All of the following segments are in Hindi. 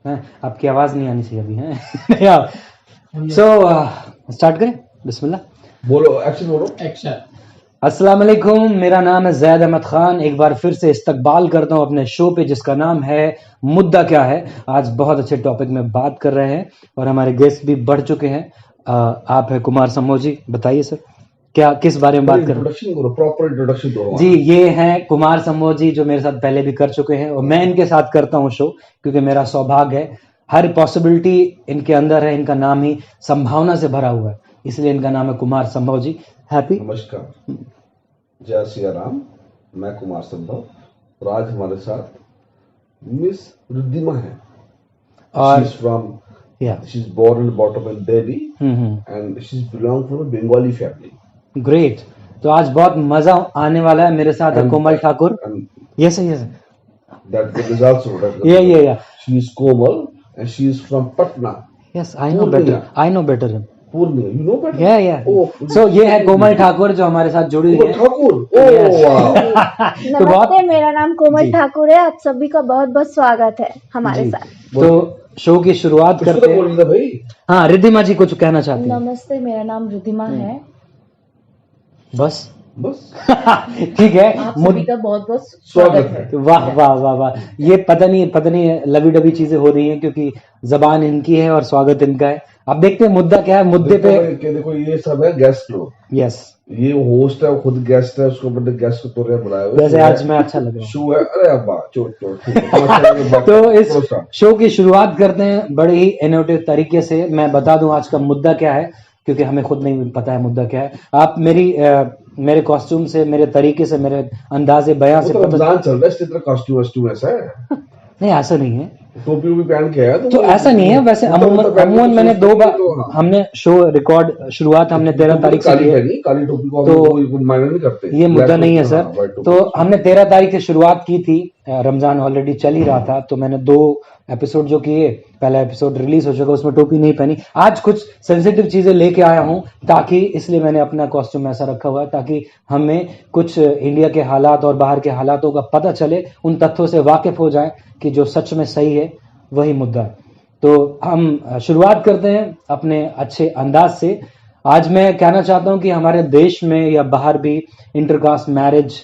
हैं, आपकी आवाज नहीं आनी चाहिए अभी है। सो स्टार्ट करें, बिस्मिल्लाह। बोलो, एक्शन बोलो। एक्शन। अस्सलाम वालेकुम, मेरा नाम है जैद अहमद खान। एक बार फिर से इस्तकबाल करता हूं अपने शो पे जिसका नाम है मुद्दा क्या है। आज बहुत अच्छे टॉपिक में बात कर रहे हैं और हमारे गेस्ट भी बढ़ चुके हैं। आप है कुमार सम्मोजी, बताइए सर क्या किस बारे में बात कर रहे हैं? इंट्रोडक्शन करो, प्रॉपर इंट्रोडक्शन दो। जी, ये हैं कुमार सम्मोजी जो मेरे साथ पहले भी कर चुके हैं और मैं इनके साथ करता हूँ शो क्योंकि मेरा सौभाग्य है। हर पॉसिबिलिटी इनके अंदर है, इनका नाम ही संभावना से भरा हुआ है, इसलिए इनका नाम है कुमार सम्भव। हैप्पी। नमस्कार, जय सिया राम। मैं कुमार संभव और आज हमारे साथ मिस रिद्धिमा है। और फ्रॉम या she is born and bottom in Delhi and she is belong from a Bengali family. Great. तो आज बहुत मजा आने वाला है। मेरे साथ है Komal Thakur. Yes yes, that is also या she is Komal and she is from Patna. Yes, I know better, I know better. Purnia, you know better? या सो ये है कोमल ठाकुर जो हमारे साथ जुड़ी हुई है। ठाकुर, ओह वाह। तो नमस्ते, मेरा नाम कोमल ठाकुर है। आप सभी का बहुत बहुत स्वागत है हमारे साथ। तो शो की शुरुआत करते हैं। बोल भाई। हाँ, रिद्धिमा जी कुछ कहना चाहती हैं? नमस्ते, मेरा नाम रिद्धिमा है। बस बस ठीक है। आप सभी का बहुत बहुत स्वागत है। वाह वाह वाह वाह, ये पता नहीं लवी डबी चीजें हो रही हैं क्योंकि जबान इनकी है और स्वागत इनका है। अब देखते हैं मुद्दा क्या है। मुद्दे पे देखो ये सब है गेस्ट लोग। यस, ये होस्ट है, खुद गेस्ट है, उसको बड़े गेस्ट को तोड़े बुलाए हुए। वैसे आज मैं अच्छा लग रहा हूँ। शो है, अरे अब्बा चोट। तो इस शो की शुरुआत करते हैं बड़े ही इनोवेटिव तरीके से। मैं बता दूं आज का मुद्दा क्या है क्योंकि हमें खुद नहीं पता है मुद्दा क्या है। आप मेरे कॉस्ट्यूम से, मेरे तरीके से, मेरे अंदाजे बयां से रमजान चल रहा है, इस तरह कॉस्ट्यूम वॉस्ट्यूम ऐसा है। नहीं, ऐसा नहीं है। टोपी भी पहन के आया तो ऐसा नहीं है। वैसे अमूमन मैंने 2 बार हमने शो रिकॉर्ड शुरुआत हमने 13 तारीख से काली टोपी को तो मायने नहीं करते, ये मुद्दा नहीं है सर। तो हमने 13 तारीख से शुरुआत की थी। रमजान ऑलरेडी चल ही रहा था तो मैंने 2 एपिसोड जो किए, पहला एपिसोड रिलीज हो चुका, उसमें टोपी नहीं पहनी। आज कुछ सेंसिटिव चीजें लेके आया हूं ताकि, इसलिए मैंने अपना कॉस्ट्यूम ऐसा रखा हुआ है ताकि हमें कुछ इंडिया के हालात और बाहर के हालातों का पता चले, उन तथ्यों से वाकिफ हो जाए कि जो सच में सही है वही मुद्दा है। तो हम शुरुआत करते हैं अपने अच्छे अंदाज से। आज मैं कहना चाहता हूं कि हमारे देश में या बाहर भी इंटरकास्ट मैरिज,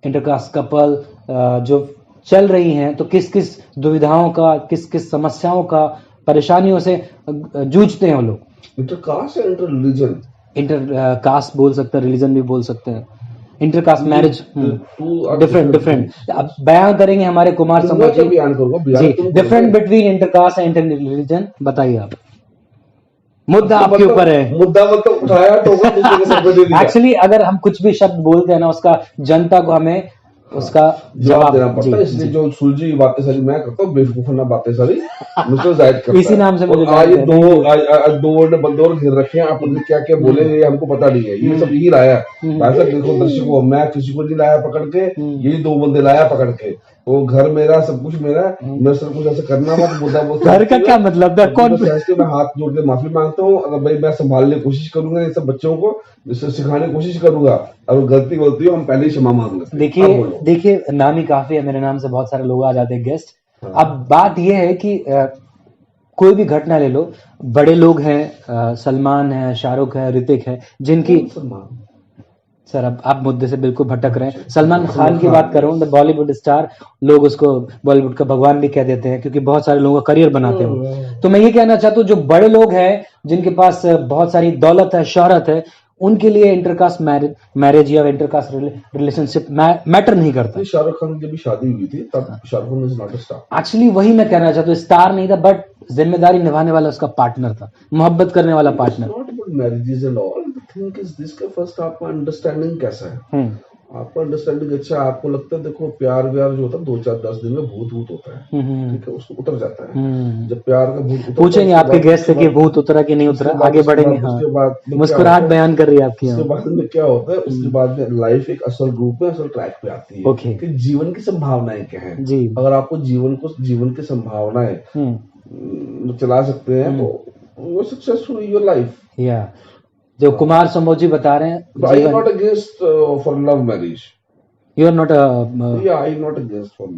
इंटरकास्ट कपल जो चल रही हैं, तो किस किस दुविधाओं का, किस किस समस्याओं का, परेशानियों से जूझते हैं वो लोग। इंटरकास्ट या इंटर रिलीजन? इंटरकास्ट बोल सकते हैं, रिलीजन भी बोल सकते हैं। इंटरकास्ट मैरिज डिफरेंट अब बयान करेंगे हमारे Kumar Sammoji ji. Different between intercaste and inter religion, बताइए आप। मुद्दा आपके ऊपर है। मुद्दा मतलब उठाया तो एक्चुअली अगर हम कुछ भी शब्द बोलते हैं ना, उसका जनता को हमें उसका जवाब देना पड़ता है। इसलिए जो सुलझी वातें सारी मैं करता हूँ, बेवकूफाना बातें सारी मिस्टर जाहिद करता है। इसी नाम से मुझे आज दो बंदे और घेर रखे हैं। आप उनमें क्या क्या बोले ये हमको पता नहीं है। ये सब यही लाया है। भाई साहब देखो दर्शकों, मैं किसी को नहीं लाया पकड़ के, यही 2 बंदे लाया पकड़ के। वो घर मेरा, सब कुछ मेरा, मैं सब कुछ ऐसे करना मत। मुद्दा घर का क्या मतलब है? कौन? मैं हाथ जोड़ के माफी मांगता हूँ। अगर भाई मैं संभालने की कोशिश करूंगा ये सब बच्चों को, जिससे सिखाने की कोशिश करूंगा, और गलती हो हम पहले ही क्षमा मांग लेते। देखिए नाम ही काफी है, मेरे नाम से बहुत सारे लोग आ जाते हैं गेस्ट। अब बात यह है कि कोई भी घटना ले लो, बड़े लोग हैं, सलमान है, शाहरुख है, ऋतिक है, जिनकी सर अब आप मुद्दे से बिल्कुल भटक रहे हैं। सलमान खान की बात कर रहा हूँ, बॉलीवुड स्टार। लोग उसको बॉलीवुड का भगवान भी कह देते हैं क्योंकि बहुत सारे लोगों का करियर बनाते हैं। तो मैं ये कहना चाहता हूँ, जो बड़े लोग हैं जिनके पास बहुत सारी दौलत है, शोहरत है, उनके लिए इंटरकास्ट मैरिज या इंटरकास्ट रिलेशनशिप मैटर नहीं करता। शाहरुख खान की भी शादी हुई थी तब Shahrukh Khan is not a star. Actually वही मैं कहना चाहता हूँ, स्टार नहीं था बट जिम्मेदारी निभाने वाला उसका पार्टनर था, मोहब्बत करने वाला partner. Marriages and all think is this का फर्स्ट आपका अंडरस्टैंडिंग कैसा है? आपका अंडरस्टैंडिंग अच्छा है? आपको लगता है देखो प्यार व्यार जो होता है 2-4-10 दिन में भूत होता है, ठीक है, उसको उतर जाता है। जब प्यार का भूत पूछेंगे आपके गेस्ट से कि भूत उतरा कि नहीं उतरा, आगे बढ़ेंगे। उसके बाद मुस्कुराहट बयान कर रही है आपकी। उसके बाद में क्या होता है? उसके बाद में लाइफ एक असल ग्रुप में, असल ट्रैक पे आती है कि जीवन की संभावनाएं क्या है जी। अगर आपको जीवन की संभावनाएं चला सकते हैं तो वो सक्सेसफुल योर लाइफ। या जो कुमार सम्भव जी बता रहे हैं, I am not against for love marriage. You are not या I am not against for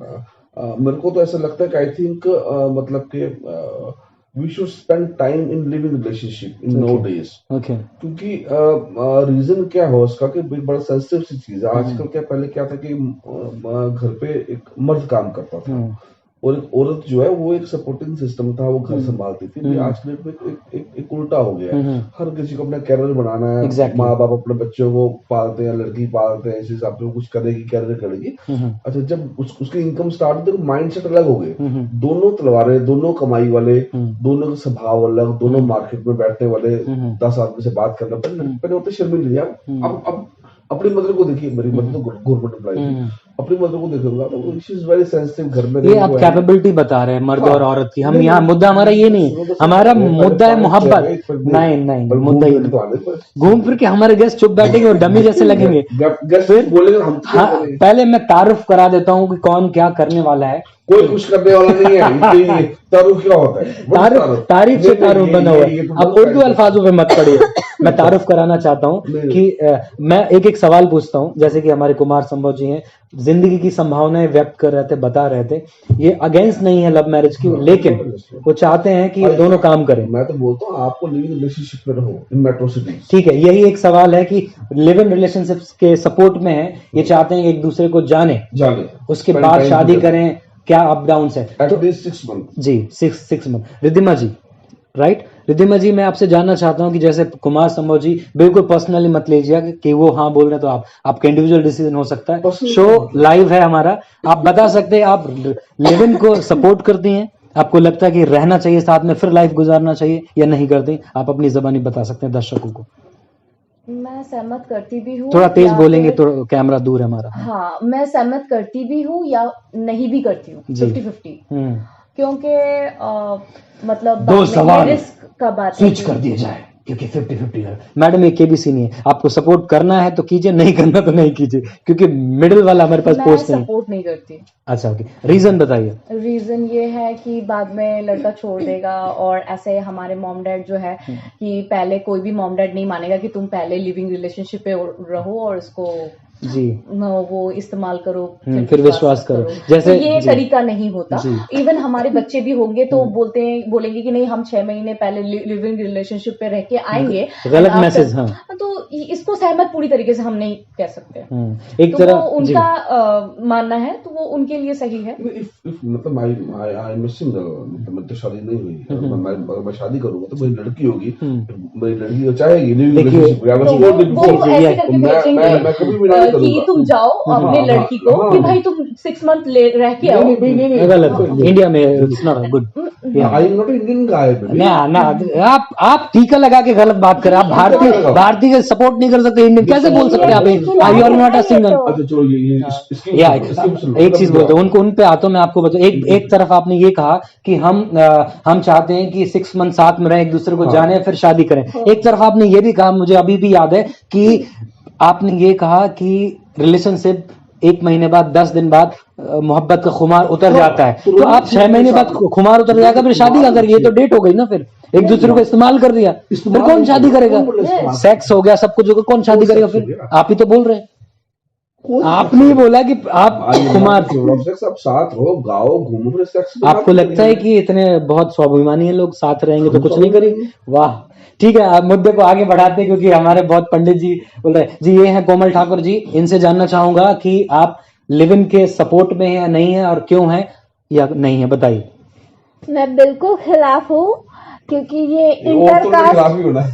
मेरे को तो ऐसा लगता है कि आई थिंक मतलब कि we should spend time in living relationship in no days. Okay क्योंकि रीजन क्या है उसका कि बड़ा सेंसिटिव सी चीज है आजकल। क्या पहले क्या था कि घर पे एक मर्द काम करता था और एक औरत जो है वो एक सपोर्टिंग सिस्टम था, वो घर संभालती थी। भी आज के डेट में एक उल्टा हो गया है। हर किसी को अपना कैरियर बनाना है। Exactly. माँ बाप अपने बच्चों को पालते हैं, लड़की पालते हैं, इस हिसाब से वो कुछ करेगी, कैरियर करेगी। अच्छा, जब उसकी इनकम स्टार्ट होती है, माइंड सेट अलग हो गए। दोनों तलवारें, दोनों कमाई वाले, दोनों का स्वभाव अलग, दोनों मार्केट में बैठने वाले, 10 आदमी से बात करना। पहले होते शर्मिंदगी। अब अपनी मदर को देखिए, मेरी मदर तो गवर्नमेंट एम्प्लॉय थी, अपनी मदर को देखूंगा तो शी इज वेरी सेंसिटिव घर में। ये आप कैपेबिलिटी बता रहे हैं मर्द और औरत की। हम यहाँ मुद्दा हमारा ये नहीं, हमारा मुद्दा है मोहब्बत। नहीं मुद्दा ये नहीं। घूम फिर के हमारे गेस्ट चुप बैठेंगे और डमी जैसे लगेंगे। फिर बोलेंगे हम। हाँ, पहले मैं तारुफ करा देता हूँ कि कौन क्या करने वाला है। कोई कुछ करने वाला नहीं है। तारुफ क्या होता है? तारीफ से तारुफ बना हुआ है। अब उर्दू अल्फाजों पे मत पड़िए। मैं तारुफ कराना चाहता हूँ कि मैं एक सवाल पूछता हूँ। जैसे कि हमारे कुमार संभव जी हैं, जिंदगी की संभावनाएं व्यक्त कर रहे थे, बता रहे थे। ये अगेंस्ट नहीं है लव मैरिज की, लेकिन वो चाहते हैं कि दोनों काम करें। मैं तो बोलता हूँ आपको लिविंग रिलेशनशिप में रहो इन मेट्रो सिटी। ठीक है, यही एक सवाल है कि लिव इन रिलेशनशिप के सपोर्ट में है। ये चाहते हैं कि एक दूसरे को जाने, उसके बाद शादी करें। क्या अप डाउन है? तो 6 मंथ जी, 6 मंथ। रिद्धिमा जी, राइट? रिद्धिमा जी, मैं आपसे जानना चाहता हूं कि जैसे कुमार संभव जी, बिल्कुल पर्सनली मत लीजिए कि वो हाँ बोल रहे हैं तो आपका इंडिविजुअल डिसीजन हो सकता है। शो लाइव है हमारा, आप बता सकते हैं आप लिव इन को सपोर्ट करती हैं, आपको लगता है कि रहना चाहिए साथ में, फिर लाइफ गुजारना चाहिए, या नहीं करती? आप अपनी जबानी बता सकते हैं दर्शकों को। मैं सहमत करती भी हूँ। थोड़ा तेज बोलेंगे तो कैमरा दूर है हमारा। हाँ, मैं सहमत करती भी हूँ या नहीं भी करती हूँ, 50-50। क्योंकि मतलब दो सवाल रिस्क का बात स्विच कर दिया जाए, क्योंकि 50-50 है। मैडम, ये केबीसी नहीं है, आपको सपोर्ट करना है तो कीजिए, नहीं करना तो नहीं कीजिए, क्योंकि मिडिल वाला हमारे पास पोस्ट नहीं। सपोर्ट नहीं करती। अच्छा, ओके, रीजन बताइए। रीजन ये है कि बाद में लड़का छोड़ देगा, और ऐसे हमारे मॉम डैड जो है कि पहले कोई भी मॉम डैड नहीं मानेगा कि तुम पहले लिविंग रिलेशनशिप पे रहो और इसको जी वो इस्तेमाल करो, फिर विश्वास करो। जैसे ये तरीका नहीं होता। इवन हमारे बच्चे भी होंगे तो बोलेंगे कि नहीं, हम 6 महीने पहले लिविंग रिलेशनशिप पे रह के आएंगे। गलत मैसेज। हाँ, तो इसको सहमत पूरी तरीके से हम नहीं कह सकते। एक तरह उनका मानना है तो वो उनके लिए सही है। मतलब आई एम सिंगल, मतलब मैं तो शादी नहीं हुई। मैं शादी करूंगा तो मेरी लड़की होगी, मेरी लड़की चाहेगी मैं कभी भी कि तुम जाओ अपने लड़की को कि भाई तुम 6 मंथ रह के आओ। गलत, इंडिया में it's not good. I am not Indian guy. ना आप टीका लगा के गलत बात कर रहे हैं। आप भारतीय सपोर्ट नहीं कर सकते, इंडियन कैसे बोल सकते हैं आप? Are you not a single? एक चीज बोलते हैं उन पे आता हूं मैं, आपको बता। एक तरफ आपने ये कहा कि हम चाहते हैं कि 6 मंथ साथ में रहे, एक दूसरे को जाने, फिर शादी करें। एक तरफ आपने ये भी कहा, मुझे अभी भी याद है कि आपने ये कहा कि रिलेशनशिप 1 महीने बाद, 10 दिन बाद मोहब्बत का खुमार उतर जाता है। तो आप 6 महीने बाद खुमार उतर जाएगा, फिर शादी का करेंगे? ये तो डेट हो गई ना, फिर एक दूसरे को इस्तेमाल कर दिया, फिर कौन शादी करेगा? सेक्स हो गया, सब कुछ हो गया, कौन शादी करेगा फिर? आप ही तो बोल रहे हैं। आपने ही बोला कि आप खुमार सब साथ हो, गाओ, घूमो, सेक्स। आपको लगता है कि इतने बहुत स्वाभिमानी है लोग, साथ रहेंगे तो कुछ नहीं करेंगे? वाह, ठीक है, आप मुद्दे को आगे बढ़ाते हैं क्योंकि हमारे बहुत पंडित जी बोल रहे हैं। जी, ये हैं कोमल ठाकुर जी, इनसे जानना चाहूंगा कि आप लिव इन के सपोर्ट में हैं या नहीं है, और क्यों है या नहीं है, बताइए। मैं बिल्कुल खिलाफ हूँ, क्योंकि ये इंटरकास्ट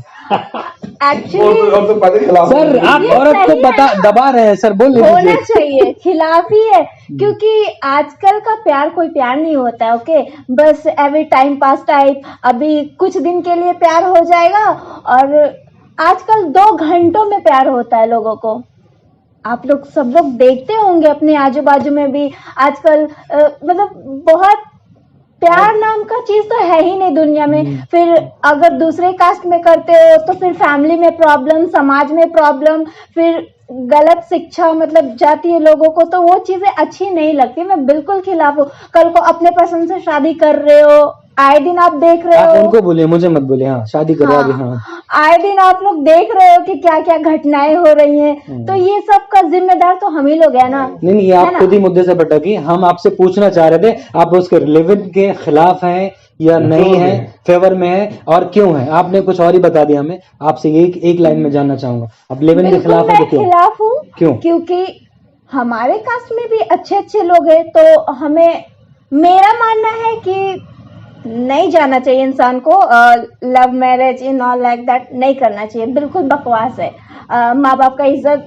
एक्चुअली सर, आप औरत को दबा रहे हैं सर, बोल होना चाहिए, खिलाफ ही है। क्योंकि आजकल का प्यार कोई प्यार नहीं होता है। ओके, बस एवरी टाइम पास टाइप, अभी कुछ दिन के लिए प्यार हो जाएगा, और आजकल 2 घंटों में प्यार होता है लोगों को। आप लोग सब लोग देखते होंगे अपने आजू बाजू में भी आजकल मतलब बहुत प्यार नाम का चीज तो है ही नहीं दुनिया में। फिर अगर दूसरे कास्ट में करते हो तो फिर फैमिली में प्रॉब्लम, समाज में प्रॉब्लम, फिर गलत शिक्षा मतलब जाती है लोगों को, तो वो चीजें अच्छी नहीं लगती। मैं बिल्कुल खिलाफ हूँ। कल को अपने पसंद से शादी कर रहे हो, आए दिन आप देख रहे आप हो। उनको बोलिए, मुझे मत बोलिए। हाँ, शादी करो आगे। हाँ, आए दिन आप लोग देख रहे हो कि क्या क्या घटनाएं हो रही हैं, तो ये सब का जिम्मेदार तो हम ही लोग है ना। नहीं, ये आप खुद ही मुद्दे से भटकी। हम आपसे पूछना चाह रहे थे, आप उसके लिव-इन के खिलाफ हैं या नहीं है, फेवर में है, और क्यों है? आपने कुछ और ही बता दिया हमें। आपसे एक लाइन में जानना चाहूंगा, आप लिव-इन के खिलाफ है तो क्यों? खिलाफ हूँ। क्यों? क्योंकि हमारे कास्ट में भी अच्छे अच्छे लोग हैं, तो हमें, मेरा मानना है कि नहीं जाना चाहिए इंसान को। Love marriage in all like that नहीं करना चाहिए, बिल्कुल बकवास है। माँ बाप का इज्जत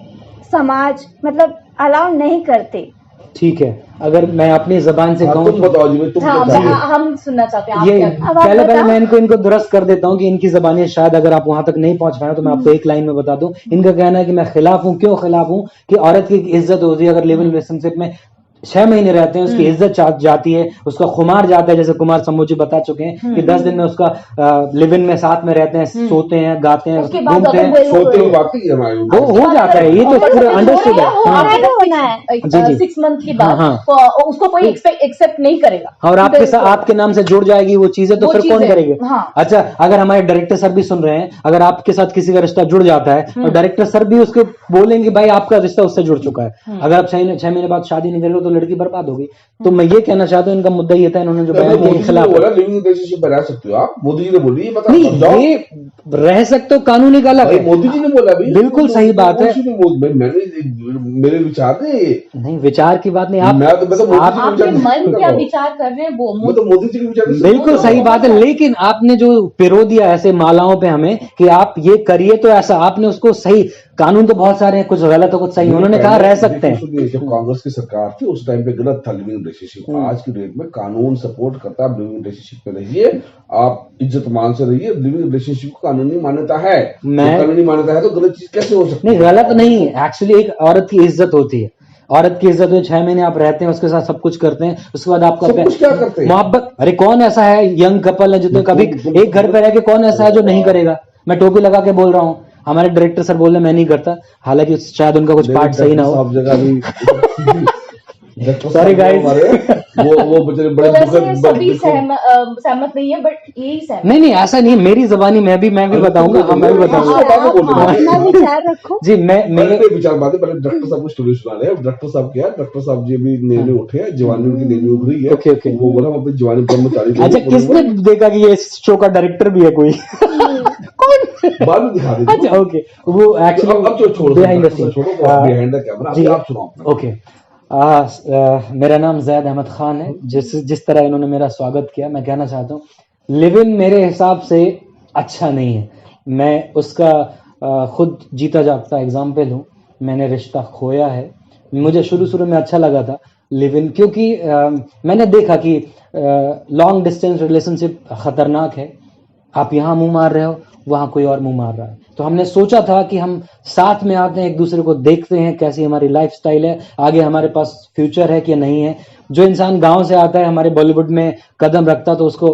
समाज मतलब अलाउ नहीं करते। ठीक है, अगर मैं अपनी जबान से कहूँ, तुम बताओ जी, तुम हम सुनना चाहते हैं। ये आप पहले मैं इनको दुरुस्त कर देता हूँ कि इनकी जबानी शायद अगर आप वहां तक नहीं पहुंच पाए तो मैं आपको एक लाइन में बता दूं। इनका कहना है कि मैं खिलाफ हूँ। क्यों खिलाफ हूँ? कि औरत की इज्जत होती है। अगर लिव इन रिलेशनशिप में 6 महीने रहते हैं, उसकी इज्जत जाती है, उसका खुमार जाता है। जैसे कुमार समूची बता चुके हैं कि 10 दिन में उसका लिव इन में साथ में रहते हैं, सोते हैं, गाते हैं, घूमते हैं, सोते हुए बात ही हो जाता है। ये तो पूरा अंडरस्टूड है। हाँ, 6 मंथ की हाँ, बात, हाँ। तो उसको कोई एक्सेप्ट नहीं करेगा। और आपके साथ आपके नाम से जुड़ जाएगी वो चीजें, तो वो फिर कौन चीजें, करेगा? हाँ। अच्छा, अगर हमारे डायरेक्टर सर भी सुन रहे हैं, अगर आपके साथ किसी का रिश्ता जुड़ जाता है और डायरेक्टर सर भी उसके बोलेंगे भाई आपका रिश्ता उससे जुड़ चुका है, अगर आप 6 महीने बाद शादी नहीं करोगे तो लड़की बर्बाद होगी। तो मैं ये कहना चाहता हूँ, इनका मुद्दा ये था, इन्होंने जो बयान किया खिलाफ बोला लिविंग रिलेशनशिप बना सकते हो आप। मोदी जी ने बोली, ये बता नहीं, ये रह सकते हो, कानूनी का अलग है। मोदी जी ने बोला भी, बिल्कुल सही बात है। मेरे विचार नहीं, विचार की बात नहीं। आप आपके मन क्या विचार कर रहे हैं वो मोदी जी के विचार बिल्कुल सही बात है, लेकिन आपने जो पिरो दिया ऐसे मालाओं पे हमें कि आप ये करिए, तो ऐसा आपने उसको सही, कानून तो बहुत सारे हैं, कुछ गलत हो कुछ सही, उन्होंने कहा रह सकते हैं। जब कांग्रेस की सरकार थी उस टाइम पे गलत था लिविंग रिलेशनशिप। आज की डेट में कानून सपोर्ट करता है, लिविंग रिलेशनशिप पे रहिए, आप इज्जत मान से रहिए। लिविंग रिलेशनशिप को कानूनी मान्यता है, कानूनी मान्यता है तो गलत चीज कैसे हो सकती है? नहीं, गलत नहीं, एक्चुअली एक औरत की इज्जत होती है। औरत की इज्जत में 6 महीने आप रहते हैं, उसके साथ सब कुछ करते हैं, उसके बाद आपका क्या करते हैं? मोहब्बत। अरे कौन ऐसा है यंग कपल है जो कभी एक घर पे रह के, कौन ऐसा है जो नहीं करेगा? मैं टोपी लगा के बोल रहा हूँ, हमारे डायरेक्टर सर बोल रहे मैं नहीं करता, हालांकि शायद उनका कुछ पार्ट सही ना हो। सॉरी गाइस, वो बेचारे बड़े सभी सहमत नहीं है, बट यही सहमत। नहीं, ऐसा नहीं है, मेरी जबानी मैं भी बताऊंगा। हाँ, मैं भी बताऊंगा। अपना विचार रखो जी। मेरे विचार बात है। पहले डॉक्टर साहब को स्टोरी सुना रहे हैं। डॉक्टर साहब क्या है, डॉक्टर साहब जी भी नए उठे हैं, जवानी उनकी नई उभरी है। ओके। वो बोला अपनी जवानी ब्रह्मचारी। अच्छा, किसने देखा कि ये शो का डायरेक्टर भी है कोई? कौन? बाद में दिखा देंगे। अच्छा, ओके। वो एक्चुअली अब तो छोड़ो, behind the scene, behind the camera अभी आप सुनाओ। ओके। मेरा नाम जैद अहमद खान है। जिस तरह इन्होंने मेरा स्वागत किया, मैं कहना चाहता हूँ लिव इन मेरे हिसाब से अच्छा नहीं है। मैं उसका खुद जीता जागता एग्जाम्पल हूँ। मैंने रिश्ता खोया है। मुझे शुरू में अच्छा लगा था लिव इन, क्योंकि मैंने देखा कि लॉन्ग डिस्टेंस रिलेशनशिप खतरनाक है। आप यहाँ मुंह मार रहे हो, वहां कोई और मुंह मार रहा है। तो हमने सोचा था कि हम साथ में आते हैं, एक दूसरे को देखते हैं कैसी हमारी लाइफस्टाइल है, आगे हमारे पास फ्यूचर है कि नहीं है। जो इंसान गांव से आता है, हमारे बॉलीवुड में कदम रखता, तो उसको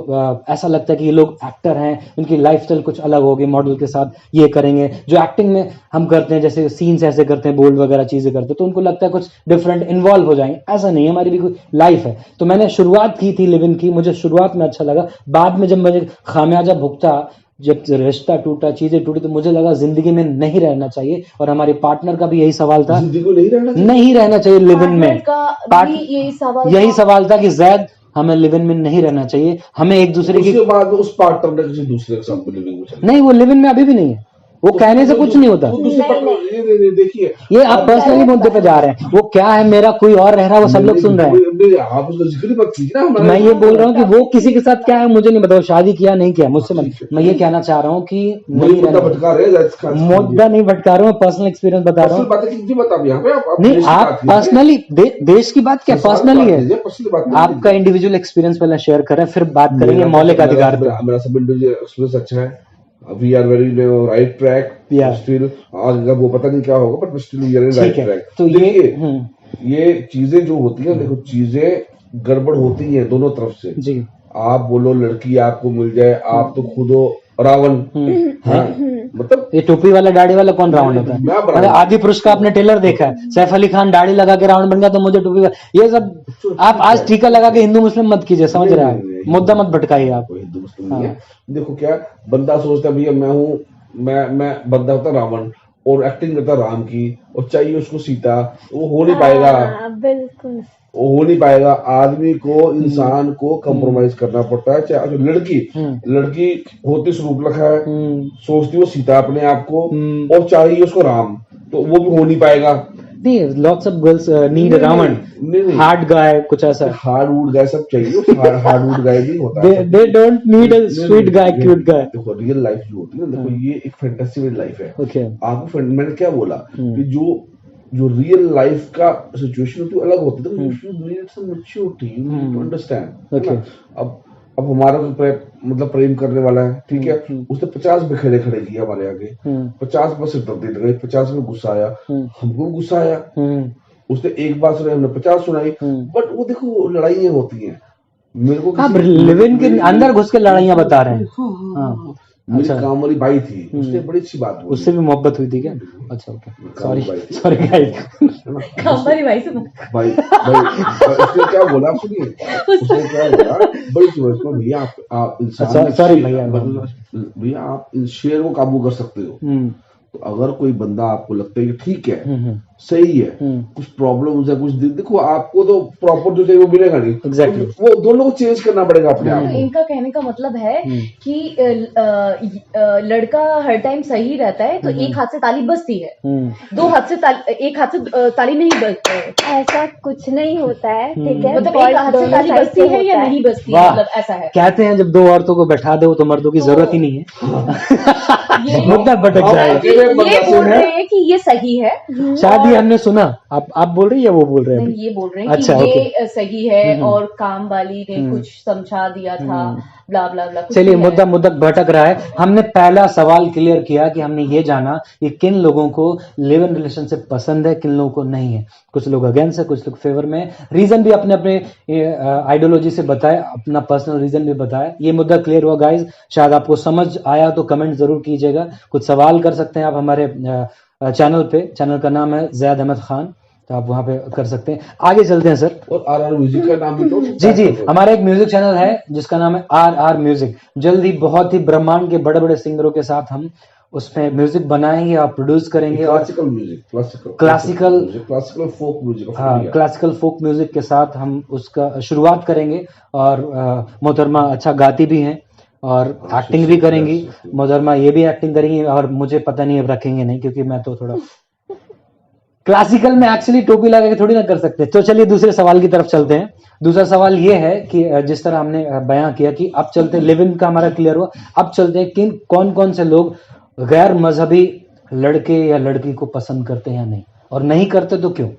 ऐसा लगता है कि ये लोग एक्टर हैं, उनकी लाइफस्टाइल कुछ अलग होगी, मॉडल के साथ ये करेंगे। जो एक्टिंग में हम करते हैं, जैसे सीन्स ऐसे करते हैं, बोल्ड वगैरह चीजें करते हैं, तो उनको लगता है कुछ डिफरेंट इन्वॉल्व हो जाएंगे। ऐसा नहीं है, हमारी भी कोई लाइफ है। तो मैंने शुरुआत की थी लिव इन की, मुझे शुरुआत में अच्छा लगा। बाद में जब मुझे खामियाजा भुगता, जब रिश्ता टूटा, चीजें टूटी, तो मुझे लगा जिंदगी में नहीं रहना चाहिए। और हमारे पार्टनर का भी यही सवाल था, जिंदगी को नहीं रहना चाहिए लिव इन में। यही सवाल था कि जैद हमें लिव इन में नहीं रहना चाहिए, हमें एक दूसरे की। उसके बाद उस पार्टनर ने किसी दूसरे के साथ लिविंग में नहीं, वो लिव इन में अभी भी नहीं है। वो कहने से कुछ नहीं होता। देखिए, ये आप पर्सनली मुद्दे पे जा रहे हैं। वो क्या है, मेरा कोई और रह रहा है, वो सब लोग सुन रहे हैं। आप उसका जिक्र मत कीजिए ना। मैं ये बोल रहा हूँ कि वो किसी के साथ क्या है मुझे नहीं पता, शादी किया नहीं किया मुझसे मैं ये कहना चाह रहा हूँ कि मुद्दा भटका रहे हैं। मुद्दा नहीं भटका रहा हूँ, पर्सनल एक्सपीरियंस बता रहा हूँ। नहीं, आप पर्सनली देश की बात क्या पर्सनली है, आपका इंडिविजुअल एक्सपीरियंस पहले शेयर करें, फिर बात करेंगे मौलिक अधिकार पे। मेरा सब इंडिविजुअल एक्सपीरियंस अच्छा है। We are very right track still. आज वो पता नहीं क्या होगा, but still we are in right track. तो ये चीजें जो होती है, देखो चीजें गड़बड़ होती है दोनों तरफ से जी। आप बोलो लड़की आपको मिल जाए, आप तो खुद हो रावण, हाँ, मतलब ये टोपी वाला दाढ़ी वाला कौन रावण होता है? मैं बराबर- मतलब आदि पुरुष का आपने ट्रेलर देखा है, सैफ अली खान दाढ़ी लगा के रावण बन गया तो मुझे टोपी वाला, ये सब आप आज टीका लगा के हिंदू मुस्लिम मत कीजिए, समझ रहे नहीं, हैं? मुद्दा मत भटकाइए आप। कोई हिंदू मुस्लिम नहीं है। देखो क्या बंदा सोचता है भैया मैं हूँ, मैं बंदा होता रावण और एक्टिंग करता राम की, और चाहिए उसको सीता, वो हो नहीं पाएगा, हाँ, बिल्कुल वो हो नहीं पाएगा। आदमी को, इंसान को कंप्रोमाइज करना पड़ता है। चाहे लड़की होती स्वरूप रखा है, सोचती वो सीता अपने आप को, और चाहिए उसको राम, तो वो भी हो नहीं पाएगा। नहीं, lots of girls need Ravan, नहीं हार्ड गाय, कुछ ऐसा। हार्ड वुड गाय सब चाहिए, हार्ड वुड गाय नहीं होता। They don't need a sweet guy, cute guy. देखो रियल लाइफ जो होती है ना, देखो ये एक फैंटेसी वाली लाइफ है। ओके, आपको मैंने क्या बोला कि जो रियल लाइफ का सिचुएशन होती है अलग होती है, तो you need some maturity, you need to understand. Okay, अब हमारा तो मतलब प्रेम करने वाला है, ठीक है, उसने 50 बखेड़े खड़े किए हमारे आगे, 50 पर सिरदर्दी लगाई, 50 में गुस्सा आया, हमको भी गुस्सा आया, उसने एक बात सुनाई, हमने 50 सुनाई, बट वो देखो लड़ाइयाँ होती हैं। मेरे को आप लिव इन के अंदर घुस के लड़ाइयाँ बता रहे हैं। हाँ, मेरी अच्छा। काम वाली बाई थी, उसने बड़ी अच्छी बात बोली। उससे भी मोहब्बत हुई थी क्या? अच्छा, ओके, सॉरी काम वाली थी। Sorry guys. हमारी भाई से भाई उसने क्या बोला, सुनिए, उसने क्या बोला, बड़ी चीज को, भैया आप इंसान, सॉरी भैया, भैया आप इस शेर को काबू कर सकते हो। तो अगर कोई बंदा आपको लगता है कि ठीक है, सही है, कुछ प्रॉब्लम है, कुछ देखो आपको तो प्रॉपर जो चाहिए वो मिलेगा नहीं। Exactly. तो वो दोनों को चेंज करना पड़ेगा अपने आप को। इनका कहने का मतलब है कि लड़का हर टाइम सही रहता है तो एक हाथ से ताली बजती है, दो हाथ से एक हाथ से ताली नहीं बजती है। ऐसा कुछ नहीं होता है, ठीक है? मतलब Fault एक हाथ से दोनों ताली side बजती से है या होता नहीं बजती है, वाह। मतलब ऐसा है। कहते हैं जब दो औरतों को बैठा दो तो मर्दों की जरूरत ही नहीं है। मुद्दा भटक जाएगा। ये बोल रहे हैं कि ये सही है, शायद ये हमने सुना, आप बोल रही है, वो बोल रहे हैं नहीं अभी? ये बोल रहे हैं अच्छा, कि ये सही है, और काम वाली ने कुछ समझा दिया था, ब्ला ब्ला ब्ला। चलिए, मुद्दा भटक रहा है। हमने पहला सवाल क्लियर किया कि हमने ये जाना कि किन लोगों को लिव इन रिलेशनशिप पसंद है, किन लोगों को नहीं है। कुछ लोग अगेंस्ट है, कुछ लोग फेवर में है। रीजन भी अपने अपने आइडियोलॉजी से बताए, अपना पर्सनल रीजन भी बताया। ये मुद्दा क्लियर हुआ गाइज। शायद आपको समझ आया तो कमेंट जरूर कीजिएगा। कुछ सवाल कर सकते हैं आप हमारे चैनल पे। चैनल का नाम है जैद अहमद खान, तो आप वहां पे कर सकते हैं। आगे चलते हैं सर। और आर म्यूजिक का नाम भी तो जी, हमारा एक म्यूजिक चैनल है जिसका नाम है RR म्यूजिक। जल्द ही बहुत ही ब्रह्मांड के बड़े बड़े सिंगरों के साथ हम उसमें म्यूजिक बनाएंगे और प्रोड्यूस करेंगे। और classical music, classical folk music, हाँ, क्लासिकल फोक म्यूजिक के साथ हम उसका शुरुआत करेंगे। और मोहतरमा अच्छा गाती भी हैं और एक्टिंग भी करेंगी। मोहतरमा ये भी एक्टिंग करेंगी, और मुझे पता नहीं अब रखेंगे नहीं, क्योंकि मैं तो थोड़ा क्लासिकल में एक्चुअली टोपी लगा के थोड़ी ना कर सकते। तो चलिए दूसरे सवाल की तरफ चलते हैं। दूसरा सवाल ये है कि जिस तरह हमने बयां किया कि अब चलते हैं, लिव इन का हमारा क्लियर हुआ, अब चलते हैं कि कौन कौन से लोग गैर मजहबी लड़के या लड़की को पसंद करते हैं या नहीं, और नहीं करते तो क्यों।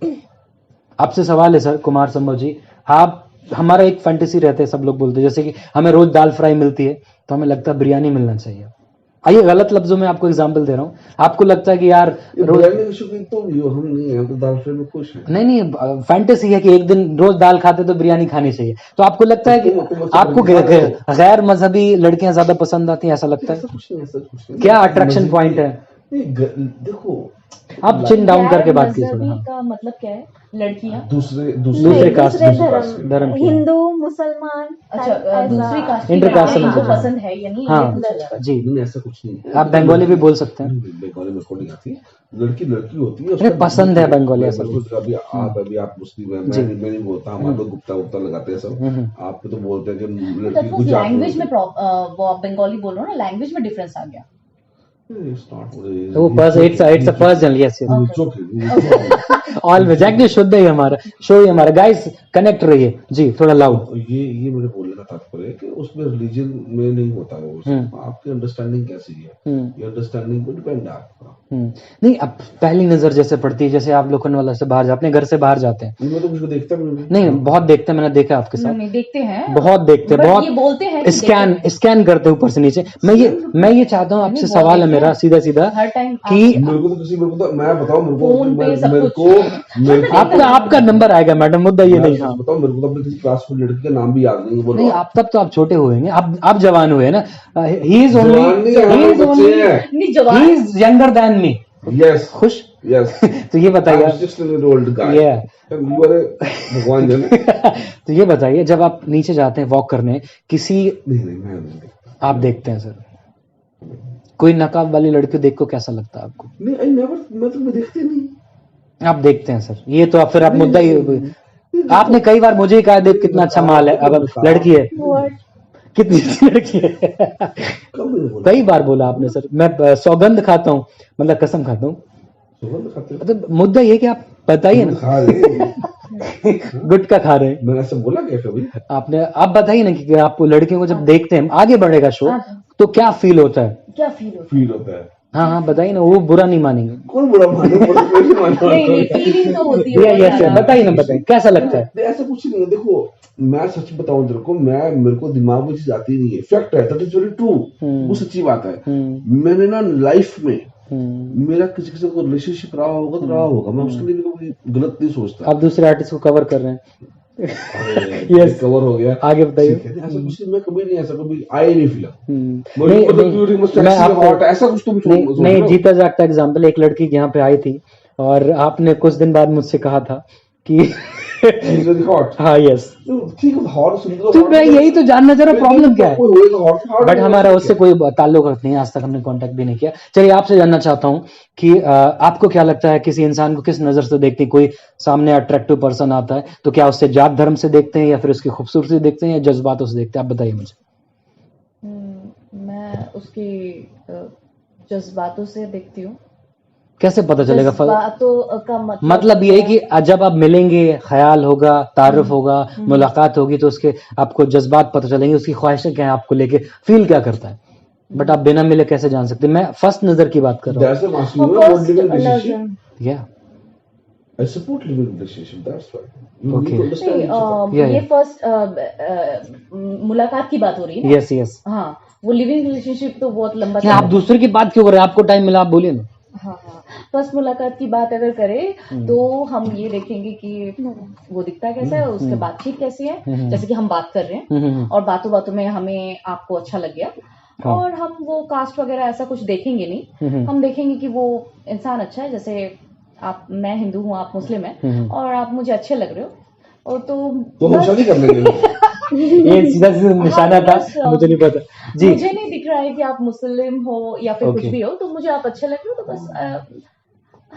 आपसे सवाल है सर कुमार संभव जी, आप, हमारा एक फैंटेसी रहता है, सब लोग बोलते हैं जैसे कि हमें रोज दाल फ्राई मिलती है तो हमें लगता है बिरयानी मिलना चाहिए। आइए, गलत लफ्जों में आपको एग्जांपल दे रहा हूँ। आपको लगता है कि यार रोज, तो हम नहीं है, तो दाल फ्राई में खुश है। नहीं, फैंटेसी है कि एक दिन रोज दाल खाते तो बिरयानी खानी चाहिए। तो आपको लगता है कि आपको गैर मजहबी लड़कियां ज्यादा पसंद आती हैं, ऐसा लगता है? कुछ नहीं। क्या अट्रैक्शन पॉइंट है? देखो, आप चिन डाउन करके बात कीजिए मजहबी थोड़ा। का मतलब क्या है? लड़कियां दूसरे कास्ट, धर्म की। हिंदू, मुसलमान, अच्छा, ऐसा। दूसरी कास्ट इंटरकास्ट की समझ पसंद है या नहीं? हाँ, ये पूछा जा रहा है। जी, नहीं, ऐसा कुछ नहीं है। आप बंगाली भी बोल सकते हैं। बंगाली मेरे को नहीं आती, लड़की होती है, अरे पसंद है बंगाली, ऐसा अभी आप मुस्लिम है, मैं नहीं बोलता, हमारे तो गुप्ता लगाते हैं सब। आप तो बोलते हैं कि लड़की कुछ लैंग्वेज में वो आप बंगाली बोल रहे हो ना, लैंग्वेज में डिफरेंस आ गया। वो बस it's a personal, yes always actually शुद्ध ही हमारा शो ही हमारा। गाइस कनेक्ट रहिए जी, थोड़ा लाउड। ये मेरे बोलने का तात्पर्य है कि उसमें रिलीजन में नहीं होता है वो, आपकी अंडरस्टैंडिंग कैसी है, ये अंडरस्टैंडिंग पे डिपेंड है आपका। नहीं, अब पहली नजर जैसे पड़ती है, जैसे आप लोखंडवाला से बाहर अपने घर से बाहर जाते हैं, मैं तो कुछ देखता भी नहीं। नहीं बहुत देखते हैं, मैंने देखा आपके साथ, नहीं देखते हैं, बहुत देखते हैं, but ये बोलते हैं बहुत कि स्कैन करते हैं ऊपर से नीचे। मैं ये चाहता हूँ आपसे, नहीं, सवाल है बहुत मेरा सीधा हर टाइम कि मेरे को तो मैं बताऊं, फोन पे सब मेरे कुछ। को आपका नंबर आएगा मैडम, मुद्दा ये नहीं। हाँ बताओ, मेरे को तो अपने किसी क्लास में लड़की का नाम भी याद नहीं है, बोलो। नहीं, आप तब तो आप छोटे हुए हैं, आप जवान हुए ना। ही इज जवान नहीं है, हम लोग बच्चे हैं। नहीं जवान he is younger than me. Yes खुश। यस तो ये बताइए आप, 16-year-old guy. Yeah. You are a भगवान जाने। तो ये बताइए, जब आप नीचे जाते हैं वॉक करने, किसी नहीं मैं नहीं देखता। आप देखते हैं सर, कोई नकाब वाली लड़की देख को कैसा लगता है आपको? नहीं आई नेवर, मैं देखते नहीं। आप देखते हैं सर, ये तो आप फिर आप मुद्दा ही, आपने कई बार मुझे ही कहा देख कितना अच्छा माल है, अब लड़की है, कितनी अच्छी लड़की है। कब मैंने बोला? कई बार बोला आपने सर, मैं सौगंध खाता हूँ, मतलब कसम खाता हूँ। सुगंध खाते हो? मतलब मुद्दा ये कि आप बताइए ना, खा रहे गुटखा खा रहे हैं मैंने ऐसा बोला क्या कभी? आपने, आप बताइए ना कि आप लड़कियों को जब देखते हैं, आगे बढ़ेगा शो, हाँ। तो क्या फील होता है? क्या फील होता फील होता है। हाँ बताइए ना, वो बुरा नहीं मानेंगे। कौन बुरा माने? नहीं फीलिंग तो होती है यस, बताइए ना, बताइए कैसा लगता है? ऐसा कुछ नहीं है। देखो मैं सच बताऊं तेरे को, मेरे को दिमाग में चीज आती नहीं है। फैक्ट है, दैट इज वेरी ट्रू, वो सच्ची बात है। मैंने ना लाइफ में मेरा किसी किसी को रिलेशनशिप रहा होगा तो रहा होगा, मैं उसके लिए भी कभी गलत नहीं सोचता। आप दूसरे आर्टिस्ट को कवर कर रहे हैं। यस कवर हो गया, आगे बताइए। ऐसा कुछ मैं कभी नहीं, ऐसा कभी आई नहीं फील। मैं आपको ऐसा कुछ तुम नहीं जीता जागता एग्जाम्पल, एक लड़की यहाँ पे आई थी और आपने कुछ दिन बाद मुझसे कहा था कि हाँ यस, ठीक है, हॉट सुंदर, तो मैं यही तो जानना चाह रहा हूँ प्रॉब्लम क्या है, है। बट हमारा उससे कोई ताल्लुक नहीं है, आज तक हमने कांटेक्ट भी नहीं किया। चलिए आपसे जानना चाहता हूँ कि आपको क्या लगता है, किसी इंसान को किस नजर से देखते हैं? कोई सामने अट्रैक्टिव पर्सन आता है तो क्या उससे जात धर्म से देखते हैं, या फिर उसकी खूबसूरती देखते हैं, या जज्बातों से देखते हैं? आप बताइए मुझे। मैं उसकी जज्बातों से देखती हूँ। कैसे पता चलेगा? जज्बातों का मतलब ये है कि जब आप मिलेंगे, ख्याल होगा, तारुफ होगा, मुलाकात होगी, तो उसके आपको जज्बात पता चलेंगे, उसकी ख्वाहिशें क्या है, आपको लेके फील क्या करता है। बट आप बिना मिले कैसे जान सकते? मैं फर्स्ट नजर की बात कर रहा हूँ। या I support living relationship. That's why. Okay. ये फर्स्ट मुलाकात की बात हो रही है ना? यस हाँ, वो लिविंग रिलेशनशिप तो बहुत लंबा आप दूसरे की बात क्यों कर रहे हैं? आपको टाइम मिला, आप बोलिए ना। हाँ फर्स्ट मुलाकात की बात अगर करें तो हम ये देखेंगे कि वो दिखता कैसा है, उसके बातचीत कैसी है। जैसे कि हम बात कर रहे हैं और बातों बातों में हमें आपको अच्छा लग गया, और हम वो कास्ट वगैरह ऐसा कुछ देखेंगे नहीं। हम देखेंगे कि वो इंसान अच्छा है। जैसे आप, मैं हिंदू हूँ, आप मुस्लिम हैं, और आप मुझे अच्छे लग रहे हो, और तो हम शादी कर लेंगे। ये सीधा निशाना था, मुझे नहीं पता जी। मुझे नहीं दिख रहा है कि आप मुस्लिम हो या फिर कुछ भी हो, तो मुझे आप अच्छे लग रहे हो, तो बस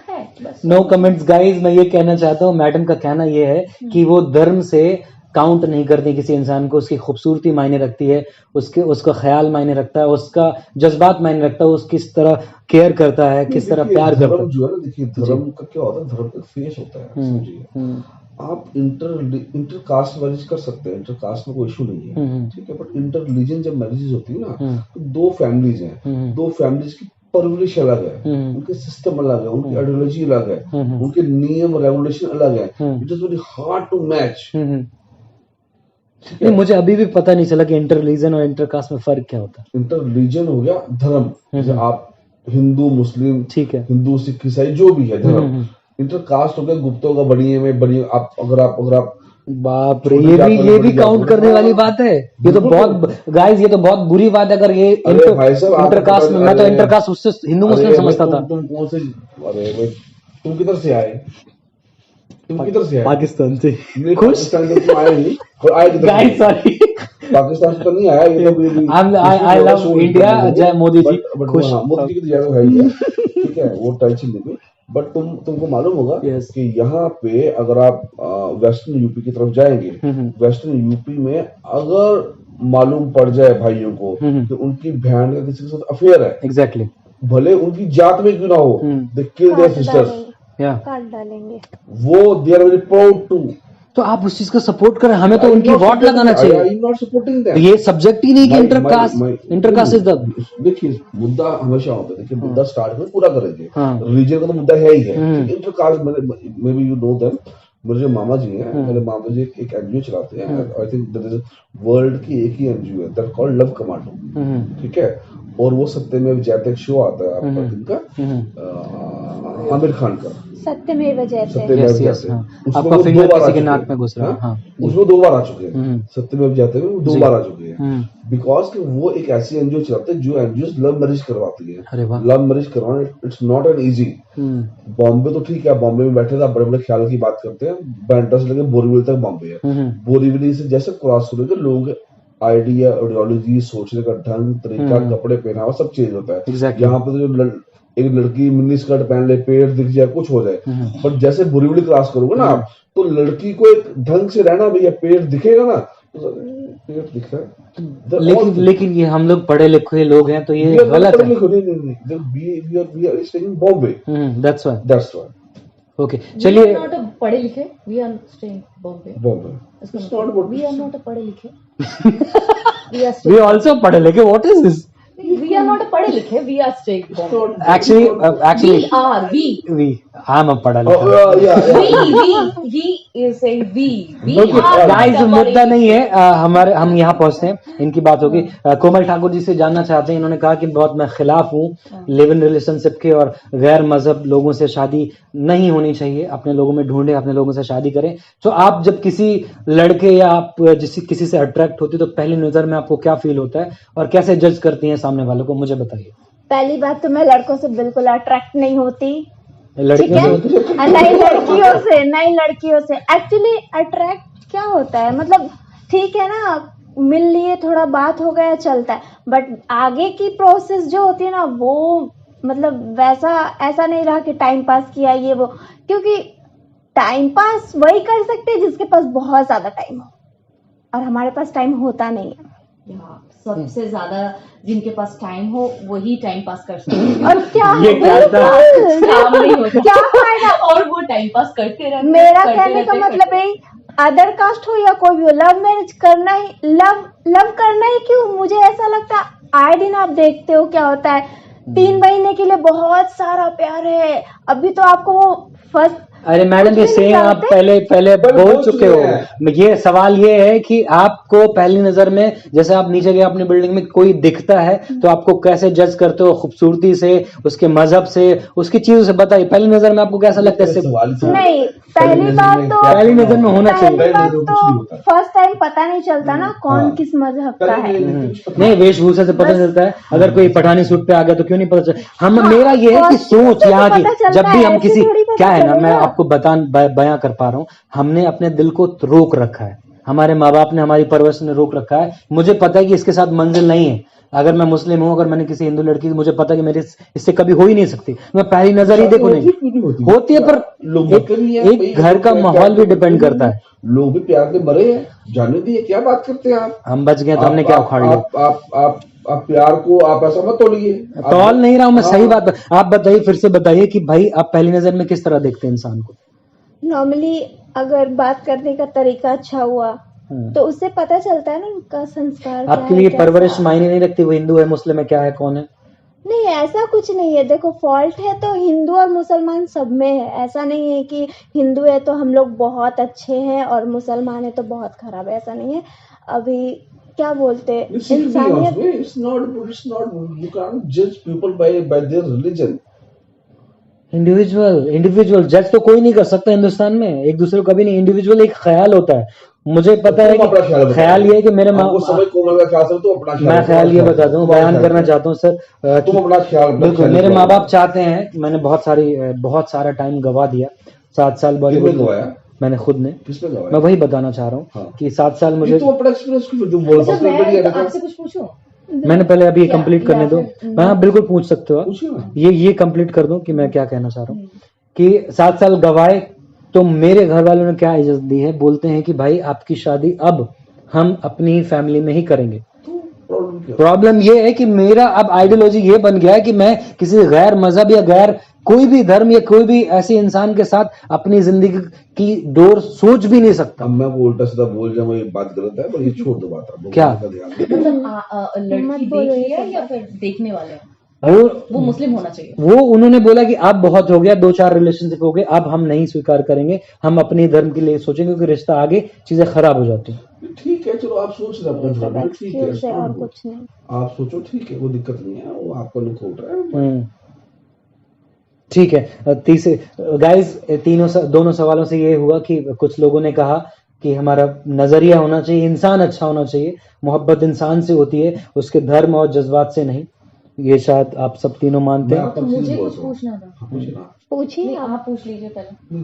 है, बस। No comments guys. मैं ये कहना चाहता हूँ, मैडम का कहना ये है कि वो धर्म से काउंट नहीं करती किसी इंसान को, उसकी खूबसूरती मायने रखती है, उसका ख्याल मायने रखता है, उसका जज्बात मायने रखता है, उस किस तरह केयर करता है, किस तरह प्यार करता है। जो है ना, देखिए धर्म का क्या होता है, धर्म का फेस होता है, समझिए। आप इंटर कास्ट मैरिज कर सकते हैं, इंटर कास्ट में कोई इशू नहीं है, ठीक है। बट इंटर रिलीजन जब मैरिजेस होती है ना, तो दो फैमिलीज हैं, दो फैमिलीज की परवरिश अलग है, उनके सिस्टम अलग है, उनकी आइडियोलॉजी अलग है, उनके नियम रेगुलेशन अलग है। It is very hard to match. नहीं, मुझे अभी भी पता नहीं चला कि इंटर रिलीजन और इंटर कास्ट में फर्क क्या होता है। इंटर रिलीजन हो गया धर्म, जैसे आप हिंदू मुस्लिम, ठीक है, हिंदू सिख ईसाई जो भी है धर्म। इंटर कास्ट हो गया गुप्तों का, बड़िए में बड़िए। आप अगर आप बाप रे, ये भी काउंट करने वाली बात है। ये तो बहुत गाइस, ये तो बहुत बुरी बात है अगर ये इंटर कास्ट में। मैं तो इंटर कास्ट उससे हिंदू मुस्लिम समझता था। तुम कौन से, अरे भाई तुम किधर से आए? तुम किधर से आए? पाकिस्तान से। पाकिस्तान से तुम आए नहीं, और आए किधर? गाइस सॉरी, पाकिस्तान से तो नहीं आया ये तो। आई लव इंडिया, जय मोदी जी। खुश, मोदी जी की जय है ही, ठीक है, वो टेंशन नहीं। बट तुमको मालूम होगा कि यहाँ पे अगर आप वेस्टर्न यूपी की तरफ जाएंगे, वेस्टर्न यूपी में अगर मालूम पड़ जाए भाइयों को कि उनकी बहन का किसी के साथ अफेयर है, एग्जैक्टली, भले उनकी जात में क्यों ना हो, दे किल देयर सिस्टर्स, काट डालेंगे। वो they are very proud to तो आप उस चीज को सपोर्ट करें, हमें तो उनकी वोट लगाना चाहिए। आई एम नॉट सपोर्टिंग दैट। ये सब्जेक्ट ही नहीं कि इंटरकास्ट इज द, देखिए मुद्दा हमेशा होता है, देखिए मुद्दा स्टार्ट में पूरा करेंगे, हाँ। रिलीजन का तो मुद्दा है ही है। Intercaste may be you know them, मेरे जो मामा जी हैं, मेरे मामा जी एक एनजीओ चलाते हैं, I think that is world की एक ही एनजीओ है, दैट कॉल्ड लव कमांडो, ठीक है। और वो सत्यमेव जयते एक शो आता है आपका किनका, आमिर खान का, सत्यमेव जयते। सत्यमेव Yes, yes, जयते, हाँ। उसमें आपका वो फिंगर 2 बार आ किसी के चुके नाक हैं। में घुस रहा है, हाँ। उसमें 2 बार आ चुके हैं, सत्यमेव जयते में 2 बार आ चुके हैं, बिकॉज कि वो एक ऐसी एनजीओ चलाते हैं जो एनजीओ लव मैरिज करवाती है। अरे वाह। लव मैरिज करवाना it's not an easy. Bombay तो ठीक है, बॉम्बे में बैठे थे, बड़े बड़े ख्याल की बात करते हैं, बैंड्रा से लेकर बोरीवली तक बॉम्बे है। बोरीवली से जैसे क्रॉस करोगे, लोगों के आइडिया, आइडियोलॉजी, सोचने का ढंग, तरीका, कपड़े पहनावा सब चेंज होता है। Exactly. यहाँ पे तो जो एक लड़की मिनी स्कर्ट पहन ले, पेट दिख जाए, कुछ हो जाए, बट जैसे बोरीवली क्रॉस करोगे ना आप, तो लड़की को एक ढंग से रहना, भैया पेट दिखेगा ना, तो पेट दिख रहा है। लेकिन ये हम लोग पढ़े लिखे लोग हैं, तो ये गलत है। Bombay, that's why. That's why. Okay, चलिए। नॉट पढ़े लिखे, we are staying Bombay. Bombay, it's not about, we are not पढ़े लिखे, वी आल्सो पढ़े लिखे, what is this? we are not पढ़े लिखे, we are staying Bombay. Actually, we I'm a पढ़ा लिखा। he is saying we guys, मुद्दा नहीं है, हम यहाँ पहुंचते हैं, इनकी बात होगी। कोमल ठाकुर जी से जानना चाहते हैं, इन्होंने कहा कि बहुत मैं खिलाफ हूँ लिव इन रिलेशनशिप के, और गैर मजहब लोगों से शादी नहीं होनी चाहिए, अपने लोगों में ढूंढे, अपने लोगों से शादी करें। तो आप जब किसी लड़के या आप किसी से अट्रैक्ट होती, तो पहली नजर में आपको क्या फील होता है और कैसे जज करती हैं सामने वालों को, मुझे बताइए। पहली बात तो मैं लड़कों से बिल्कुल अट्रैक्ट नहीं होती, लड़कियों से नहीं लड़कियों से। एक्चुअली अट्रैक्ट क्या होता है, मतलब ठीक है ना, मिल लिए, थोड़ा बात हो गया, चलता है, बट आगे की प्रोसेस जो होती है ना, वो मतलब वैसा ऐसा नहीं रहा कि टाइम पास किया ये वो, क्योंकि टाइम पास वही कर सकते हैं जिसके पास बहुत ज्यादा टाइम हो, और हमारे पास टाइम होता नहीं है। सबसे ज्यादा जिनके पास टाइम हो वही टाइम पास कर सकते हैं। और क्या ये काम नहीं होता, क्या फायदा, और वो टाइम पास करते रहते। मेरा कहने का मतलब है, अदर कास्ट हो या कोई भी हो, लव मैरिज करना ही, लव करना ही क्यों, मुझे ऐसा लगता है आए दिन आप देखते हो क्या होता है, 3 महीने के लिए बहुत सारा प्यार है, अभी तो आपको वो फर्स्ट। अरे मैडम, ये सेम आप पहले बोल चुके हो। ये सवाल ये है कि आपको पहली नजर में, जैसे आप नीचे गए अपनी बिल्डिंग में, कोई दिखता है तो आपको कैसे जज करते हो, खूबसूरती से, उसके मजहब से, उसकी चीजों से बताइए। पहली नजर में आपको कैसा लगता है? नहीं, पहली बात तो पहली नजर में होना चाहिए। फर्स्ट टाइम पता नहीं चलता ना कौन किस मजहब का है। नहीं, वेशभूषा से पता चलता है, अगर कोई पठानी सूट पे आ गया तो क्यों नहीं पता चलता। मेरा ये है कि सोच यहाँ की, जब भी हम किसी, क्या है ना, मैं आपको बयां कर पा रहा हूँ, हमने अपने दिल को रोक रखा है, हमारे माँ बाप ने, हमारी परवरिश ने रोक रखा है। मुझे पता है कि इसके साथ मंजिल नहीं है। अगर मैं मुस्लिम हूँ, अगर मैंने किसी हिंदू लड़की, मुझे पता है कि मेरे इससे कभी हो ही नहीं सकती, मैं पहली नजर ही देखूं, नहीं होती है, पर एक घर का माहौल भी डिपेंड करता है। लोग भी प्यार में मरे हैं, जाने दिए, क्या बात करते हैं आप? हम बच गए तो हमने क्या उखाड़ लिया? आप प्यार को आप ऐसा मत तोड़िए। तौल नहीं रहा हूं मैं, सही बात। आप बताइए, फिर से बताइए कि भाई आप पहली नजर में किस तरह देखते हैं इंसान को? नॉर्मली अगर बात करने का तरीका अच्छा हुआ तो उससे पता चलता है ना उनका संस्कार। आपके लिए परवरिश मायने नहीं रखती, वो हिंदू है, मुस्लिम है, क्या है, कौन है? नहीं, ऐसा कुछ नहीं है। देखो, फॉल्ट है तो हिंदू और मुसलमान सब में है। ऐसा नहीं है कि हिंदू है तो हम लोग बहुत अच्छे हैं और मुसलमान है तो बहुत खराब है, ऐसा नहीं है। अभी क्या बोलते हैं, इंसानियत। It's not, you can't judge people by their religion. Individual जज तो कोई नहीं कर सकता हिंदुस्तान में, एक दूसरे को कभी नहीं। इंडिविजुअल एक ख्याल होता है, मुझे पता है कि ख्याल ये है कि मेरे माँ, मैं ख्याल ये बता दूं, बयान करना चाहता हूँ सर, तुम अपना ख्याल। बिल्कुल, मेरे माँ बाप चाहते हैं, मैंने बहुत सारा टाइम गवा दिया, 7 साल बॉलीवुड गवाया मैंने खुद ने। मैं वही बताना चाह रहा हूँ कि 7 साल मुझे। आपसे कुछ पूछूं? मैंने पहले अभी कंप्लीट करने दो। मैं, आप बिल्कुल पूछ सकते हो आप, ये कंप्लीट कर दूं कि मैं क्या कहना चाह रहा हूँ। कि 7 साल गवाए तो मेरे घर वालों ने क्या इजाजत दी है, बोलते हैं कि भाई आपकी शादी अब हम अपनी फैमिली में ही करेंगे। प्रॉब्लम ये है कि मेरा अब आइडियोलॉजी ये बन गया है कि मैं किसी गैर मजहब या गैर कोई भी धर्म या कोई भी ऐसे इंसान के साथ अपनी जिंदगी की डोर सोच भी नहीं सकता। अब मैं वो उल्टा सीधा बोल जाऊँ, ये बात गलत है, पर ये छोड़ दो बात। अब क्या? मतलब लड़की मत बोलो देखी ये है सब या बात। फिर देखने वाले हैं? वो मुस्लिम होना चाहिए। वो उन्होंने बोला कि अब बहुत हो गया, 2-4 रिलेशनशिप हो गए, अब हम नहीं स्वीकार करेंगे, हम अपने धर्म के लिए सोचेंगे, क्योंकि रिश्ता आगे चीजें खराब हो जाती हैं। ठीक है, चलो आप सोच रहे हो अपने सब धर्म में, ठीक है, एक्सक्यूज है और कुछ नहीं। आप सोचो, ठीक है, वो दिक्कत नहीं है, वो आपका लुक उठ रहा है। ठीक है। तीसरे गाइस, दोनों सवालों से ये हुआ कि कुछ लोगों ने कहा कि हमारा नजरिया होना चाहिए, इंसान अच्छा होना चाहिए, मोहब्बत इंसान से होती है, उसके धर्म और जज्बात से नहीं। ये शायद आप सब तीनों मानते हैं। तो मुझे कुछ पूछना था। पूछिए नहीं, आप। आप पूछ लीजिए पहले।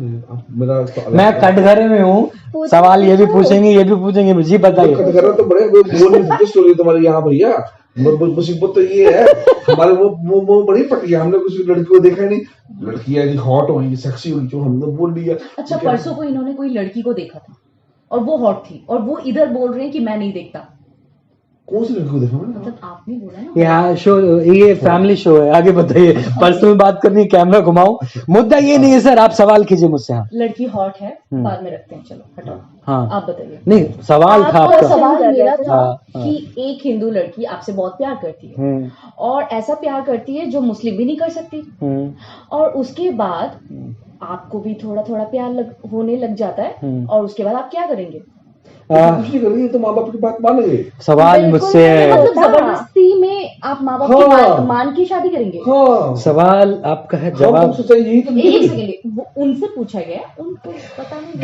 मेरा तो अलग मैं है। कटघरे में हूँ, पूछो, सवाल ये भी पूछो। पूछेंगे, ये भी पूछेंगे, जी बताइए। कटघरा तो बड़े वो बोल नहीं सकते स्टोरी तुम्हारी यहाँ भैया। मुसीबत तो ये है, हमारे वो बड़ी पटी है, हमने किसी लड़की को देखा ही नहीं, लड़की है हॉट होगी, सेक्सी होगी, जो हमने बोल दिया। अच्छा, परसों को इन्होंने कोई लड़की को देखा था और वो हॉट थी, और वो इधर बोल रहे हैं कि मैं नहीं देखता। कौन सी लड़की को देखा मैंने? मतलब आपने बोला ना। यहाँ शो, ये फैमिली शो है, आगे बताइए। पर्सनल बात करनी है, कैमरा घुमाओ, मुद्दा ये नहीं है सर, आप सवाल कीजिए मुझसे। हाँ लड़की हॉट है, बाद में रखते हैं, चलो हटाओ। हाँ, आप बताइए। नहीं सवाल था आपका आपका। सवाल मेरा था हाँ। कि एक हिंदू लड़की आपसे बहुत प्यार करती है, हम्म, और ऐसा प्यार करती है जो मुस्लिम भी नहीं कर सकती, हम्म, और उसके बाद आपको भी थोड़ा थोड़ा प्यार होने लग जाता है, और उसके बाद आप क्या करेंगे? कुछ नहीं करेंगे तो माँ बाप की बात मानेंगे। सवाल बिल्कुल मुझसे नहीं, है, मतलब जबरदस्ती में आप माँ बाप की मान की शादी करेंगे? हाँ, सवाल आपका है, हम जवाब। तो सोचा यही तो एक सेकंड, वो उनसे पूछा गया, उनको पता नहीं।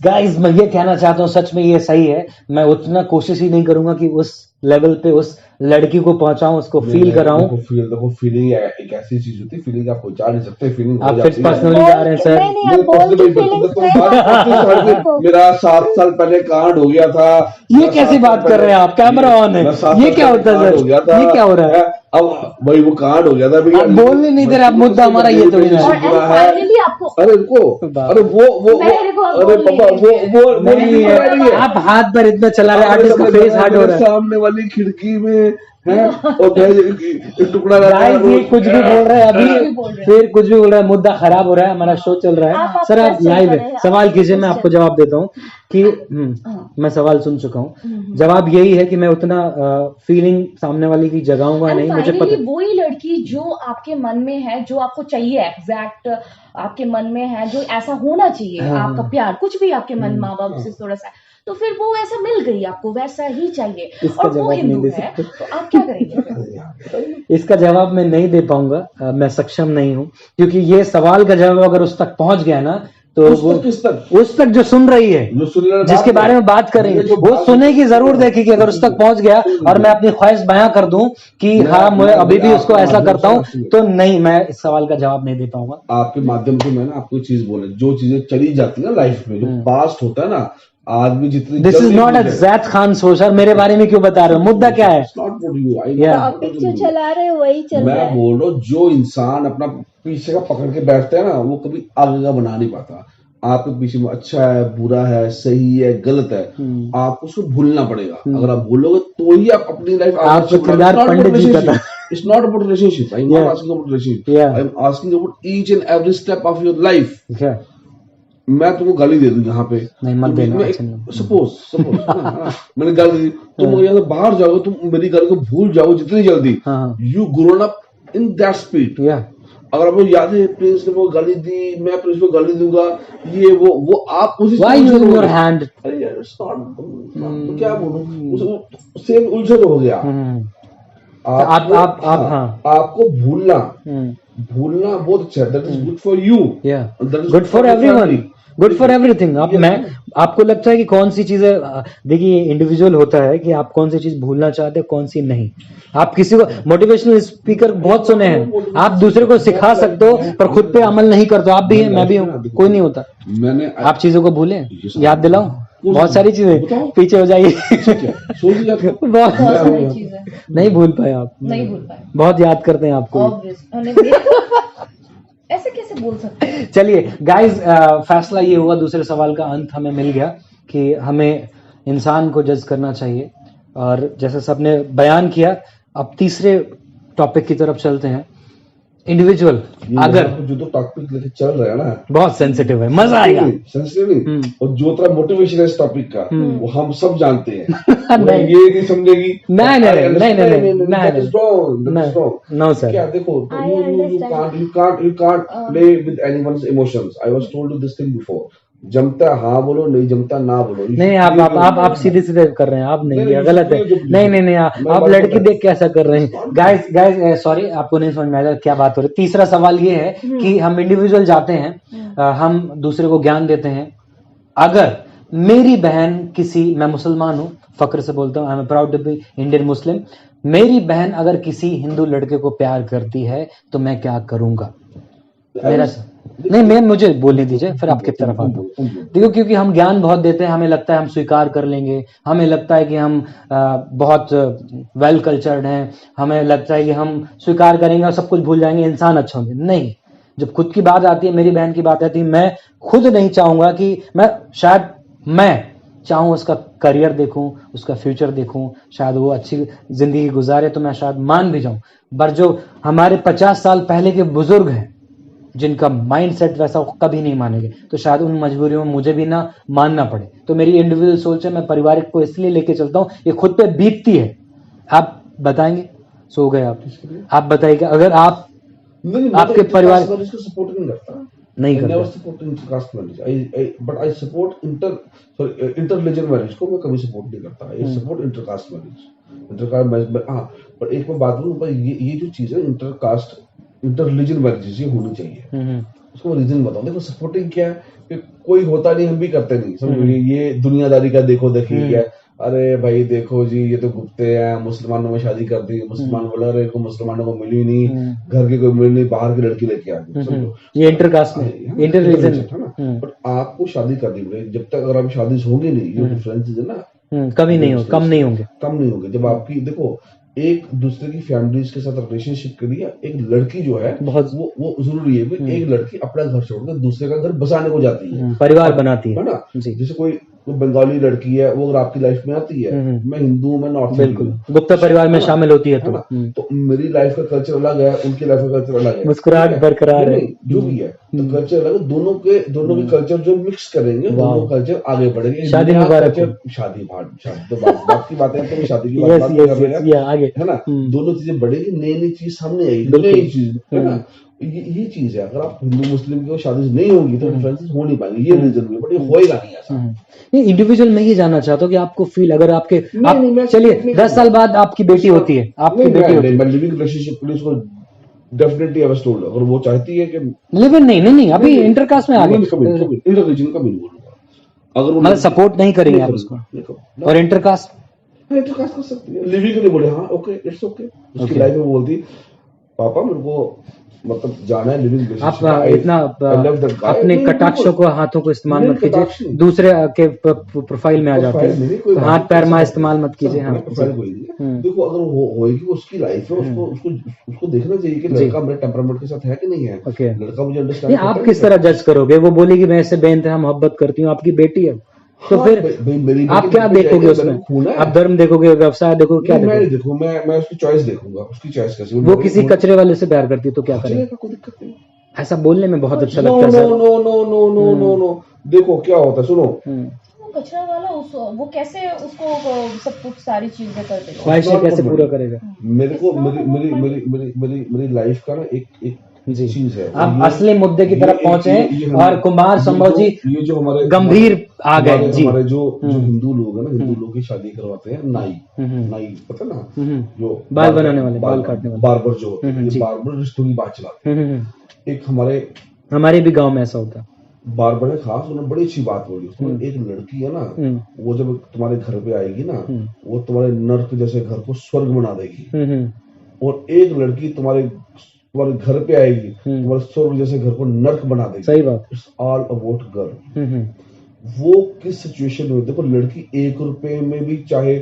गाइस मैं ये कहना चाहता हूँ, सच में ये सही है, मैं उतना कोशिश ही नहीं करूंगा कि उस लेवल पे उस लड़की को पहुंचाऊं, उसको फील कराऊं। देखो फीलिंग एक ऐसी चीज होती है, फीलिंग आप पहुंचा नहीं सकते, फीलिंग आप फिर पर्सनली जा रहे हैं सर। नहीं नहीं, आप बोल के फीलिंग्स नहीं। मेरा 7 साल पहले कांड हो गया था। ये कैसी बात कर रहे हैं आप? कैमरा ऑन है, ये क्या होता है सर? ये क्या हो रहा है? अब भाई वो कांड हो गया था, आप बोलने नहीं दे रहे, आप मुद्दा हमारा ये थोड़ी ना और है। फाइनली आपको अरे रुको, अरे वो मेरे को अब अरे बोलने पापा वो नहीं है, आप हाथ पर इतना चला रहे हैं, आर्टिस्ट का फेस हार्ड हो रहा है। सामने वाली खिड़की में है और एक टुकड़ा गाइस ये कुछ भी बोल रहे हैं कुछ भी अभी, बोल रहे हैं। फिर कुछ भी बोल रहा है, मुद्दा खराब हो रहा है, हमारा शो चल रहा है। आप सर आप क्वेश्चन लाइव है, करें, सवाल आप कीजिए, मैं आपको क्वेश्चन। जवाब देता हूँ कि मैं सवाल सुन चुका हूँ। जवाब यही है कि मैं उतना फीलिंग सामने वाली की जगाऊंगा नहीं, मुझे फाइनली पता। वही लड़की जो आपके मन में है, जो आपको चाहिए, एग्जैक्ट आपके मन में है, जो ऐसा होना चाहिए, हाँ, आपका प्यार कुछ भी आपके मन माँ बाप से थोड़ा सा, तो फिर वो ऐसा मिल गई आपको, वैसा ही चाहिए, इसका और वो जवाब नहीं हिंदू दे है, सकते। तो आप क्या करेंगे? इसका जवाब मैं नहीं दे पाऊंगा, मैं सक्षम नहीं हूँ, क्योंकि ये सवाल का जवाब अगर उस तक पहुंच गया ना, तो वो किस तक उस तक जो सुन रही है, जो सुन रहा है, जिसके बारे में बात कर रही है, वो सुनेगी जरूर, देखेगी। अगर उस तक पहुंच गया और मैं अपनी ख्वाहिश बयां कर दूं कि हाँ मैं अभी भी उसको ऐसा करता हूं, तो नहीं, मैं इस सवाल का जवाब नहीं दे पाऊंगा। आपके माध्यम से मैं ना आपको चीज बोले, जो चीजें चली जाती है ना लाइफ में, जो पास्ट होता है ना, आदमी जितनी this is not a Zaid Khan show sir, मेरे बारे में क्यों बता रहे हो? मुद्दा क्या है? टॉपिक जो चला रहे हो वही चल रहा मैं है। बोल रहा हूँ, जो इंसान अपना पीछे का पकड़ के बैठता है ना, वो कभी आगे का बना नहीं पाता। आपके पीछे में अच्छा है, बुरा है, सही है, गलत है, आपको उसको भूलना पड़ेगा। अगर आप भूलोगे तो ही आप अपनी लाइफ आपको केदार पंडित जी का था। It's not about relationship. I'm not asking about relationship. Yeah. I'm asking about each and every step of your life. क्या? मैं तुमको गाली दे दूं यहाँ पे, नहीं, मत देना, अच्छा नहीं। सपोज मैंने गाली दी, तुम यहाँ से बाहर जाओगे, तुम मेरी गाली को भूल जाओ जितनी जल्दी, हाँ। You grown up in that speed. या अगर आपको याद है प्रिंस ने वो गाली दी, मैं प्रिंस को गाली दूंगा, ये वो आप उसी व्हाई यूजिंग योर हैंड? अरे यार तो क्या बोलूं, सेम उलझन हो गया। आप हाँ, आपको भूलना बहुत अच्छा है, that is good for you, good for everyone, good for everything. आपको लगता है कि कौन सी चीजें, देखिए इंडिविजुअल होता है कि आप कौन सी चीज भूलना चाहते हैं, कौन सी नहीं। आप किसी को मोटिवेशनल स्पीकर बहुत सुने हैं, आप दूसरे को सिखा सकते हो, पर खुद पे अमल नहीं करते हो। आप भी हैं, मैं भी हूँ, कोई नहीं होता। मैंने आप चीजों को भूलें, याद दिलाऊं बहुत सारी चीजें, पीछे हो जाइए। बहुत सारी चीजें नहीं भूल पाए आप, नहीं भूल पाए, बहुत याद करते हैं आपको। ऐसे कैसे बोल सकते हैं? चलिए गाइस, फैसला ये हुआ, दूसरे सवाल का अंत हमें मिल गया कि हमें इंसान को जज करना चाहिए, और जैसे सबने बयान किया, अब तीसरे टॉपिक की तरफ चलते हैं इंडिविजुअल अगर जो तो टॉपिक लेके चल रहा है ना, बहुत सेंसिटिव है, मजा आएगा। सेंसिटिव नहीं, और जो तरह मोटिवेशन है इस टॉपिक का वो हम सब जानते हैं। वो नहीं। ये नहीं समझेगी, नहीं, नहीं, I नहीं, नहीं, understand, नहीं, that is wrong, that is नहीं, wrong. no, sir. क्या देखो, I you understand. can't play with anyone's emotions. I was told you this thing before. जमता हाँ बोलो, नहीं जमता ना बोलो। नहीं, आप सीधे सीधे कर रहे हैं, आप नहीं, ये गलत है। नहीं, आप लड़की देख के ऐसा कर रहे हैं। गाइस सॉरी, आपको नहीं समझ में आएगा क्या बात हो रही है। तीसरा सवाल ये है कि हम इंडिविजुअल जाते हैं, हम दूसरे को ज्ञान देते हैं। अगर मेरी बहन किसी, मैं मुसलमान हूँ, फक्र से बोलता हूँ, I am proud to be Indian Muslim, मेरी बहन अगर किसी हिंदू लड़के को प्यार करती है तो मैं क्या करूंगा? मेरा नहीं, मैं मुझे बोलने दीजिए, फिर आपकी तरफ आता हूँ। देखो, क्योंकि हम ज्ञान बहुत देते हैं, हमें लगता है हम स्वीकार कर लेंगे, हमें लगता है कि हम बहुत वेल कल्चर्ड हैं, हमें लगता है कि हम स्वीकार करेंगे और सब कुछ भूल जाएंगे, इंसान अच्छे होंगे। नहीं, जब खुद की बात आती है, मेरी बहन की बात आती है, मैं खुद नहीं चाहूंगा कि मैं चाहूँ उसका करियर देखूं, उसका फ्यूचर देखूं, शायद वो अच्छी जिंदगी गुजारे तो मैं शायद मान भी जाऊं। पर जो हमारे 50 साल पहले के बुजुर्ग हैं, जिनका माइंडसेट वैसा कभी नहीं मानेंगे, तो शायद उन मजबूरियों में मुझे भी ना मानना पड़े। तो मेरी इंडिविजुअल सोच है, मैं पारिवारिक को इसलिए लेके चलता हूँ, ये खुद पे बीतती है। आप बताएंगे? सो गए आप बताइएगा, अगर आप आपके परिवार को सपोर्ट नहीं करता, नहीं करता, never support intercaste marriage. But I support interreligion marriage को मैं कभी सपोर्ट नहीं करता। I support intercaste marriage। हाँ, पर एक मैं बात बोलूँ, ये जो चीज है इंटररिलीजन मैरिजेस, ये होनी चाहिए। उसको रीजन बताओ। देखो, सपोर्टिंग क्या है कि कोई होता नहीं, हम भी करते नहीं, समझो। ये दुनियादारी का देखो देखी क्या, अरे भाई देखो जी, ये तो गुप्ते हैं, मुसलमानों में शादी कर दी, मुसलमान बोला अरे को मुसलमानों को मिली नहीं, घर की कोई मिली नहीं, बाहर की लड़की लेके आ गई, समझो। ये इंटरकास्ट में इंटररिलीजन है ना। बट आपको शादी करनी पड़ेगी, जब तक अगर आप शादी होगी नहीं, ये डिफरेंसेस है ना, कम नहीं होंगे। जब आपकी देखो, एक दूसरे की फैमिलीज के साथ रिलेशनशिप के लिए एक लड़की जो है बहुत वो जरूरी है। एक लड़की अपना घर छोड़कर दूसरे का घर बसाने को जाती है, परिवार बनाती है ना। जैसे कोई बंगाली लड़की है, वो अगर आपकी लाइफ में आती है, मैं हिंदू हूं, मैं नॉर्थ, बिल्कुल गुप्ता परिवार में शामिल होती है, तो मेरी लाइफ का कल्चर अलग है, उनकी लाइफ का कल्चर अलग है, मुस्कुराहट बरकरार है, जो भी है, तो कल्चर अलग है। दोनों के कल्चर जो मिक्स करेंगे, दोनों कल्चर आगे बढ़ेंगे। शादी मुबारक, शादी तो बात की बात है, तो शादी की बात आगे है ना। दोनों चीजें बढ़ेगी, नई चीज सामने आएगी, नई चीज है ना। ये चीज है, अगर आप हिंदू मुस्लिम की शादी नहीं होगी तो डिफरेंसेस हो नहीं पाएंगे, ये रीजन है, बट ये होएगा नहीं ऐसा। नहीं, इंडिविजुअल मैं ये जानना चाहता हूँ कि आपको फील, अगर आपके चलिए 10 साल बाद आपकी बेटी होती है, लिविंग रिलेशनशिप पुलिस को डेफिनेटली आई वाज टोल्ड, अगर वो चाहती है कि लिविंग नहीं अभी इंटरकास्ट में आ गए, इंटररिलीजन का भी बोलूंगा, अगर वो मतलब सपोर्ट नहीं करेंगे आप उसको, और इंटरकास्ट कर सकती है, लिविंग के लिए बोले हाँ ओके, इट्स ओके। उसकी लाइफ में बोलती पापा मेरे को मतलब जाना है लिविंग रिलेशनशिप। आप इतना अपने कटाक्षों को, हाथों को इस्तेमाल मत कीजिए, दूसरे के प्रोफाइल में आ जाते हैं, तो हाथ पैर में इस्तेमाल मत कीजिए। हाँ, देखो, अगर होएगी उसकी लाइफ है, उसको देखना चाहिए कि लड़का मेरे टेम्परामेंट के साथ है कि नहीं है। लड़का मुझे अंडरस्टैंड, आप किस तरह जज करोगे? वो बोलेगी मैं इससे बेइंतहा मोहब्बत करती हूँ, आपकी बेटी है, तो फिर आप क्या देखोगे उसमें? आप धर्म देखोगे, व्यवसाय देखोगे, क्या देखोगे? मैं उसकी चॉइस देखूंगा, उसकी चॉइस कैसे। वो किसी कचरे वाले से प्यार करती है तो क्या करेगा? कोई दिक्कत नहीं। ऐसा बोलने में बहुत अच्छा लगता है। नो, देखो क्या होता है, सुनो, कचरा वाला वो कैसे उसको सब कुछ सारी चीजें कर देगा, ख्वाहिशें कैसे पूरा करेगा? मेरे को मेरी लाइफ का ना एक चीज है। आप असली मुद्दे की तरफ पहुंचे हैं, और कुमार संभव जी ये जो हमारे गंभीर आ गए जी। हमारे जो हिंदू लोग है ना, हिंदू लोग की शादी करवाते हैं नाई पता ना, जो बाल बनाने वाले, बाल काटने वाले, बार्बर जो बार्बर रिश्तों की बात चलाते हैं। एक हमारे भी गांव में ऐसा होता है, बार्बर है खास, उन्होंने बड़ी अच्छी बात बोली। उसमें एक लड़की है ना, वो जब तुम्हारे घर पे आएगी ना, वो तुम्हारे नर्क जैसे घर को स्वर्ग बना देगी, और एक लड़की तुम्हारे घर पे आएगी, तुम्हारे स्वर्ग जैसे घर को नर्क बना देगी। सही बात। It's all about girl. वो किस सिचुएशन में, देखो लड़की 1 रुपए में भी चाहे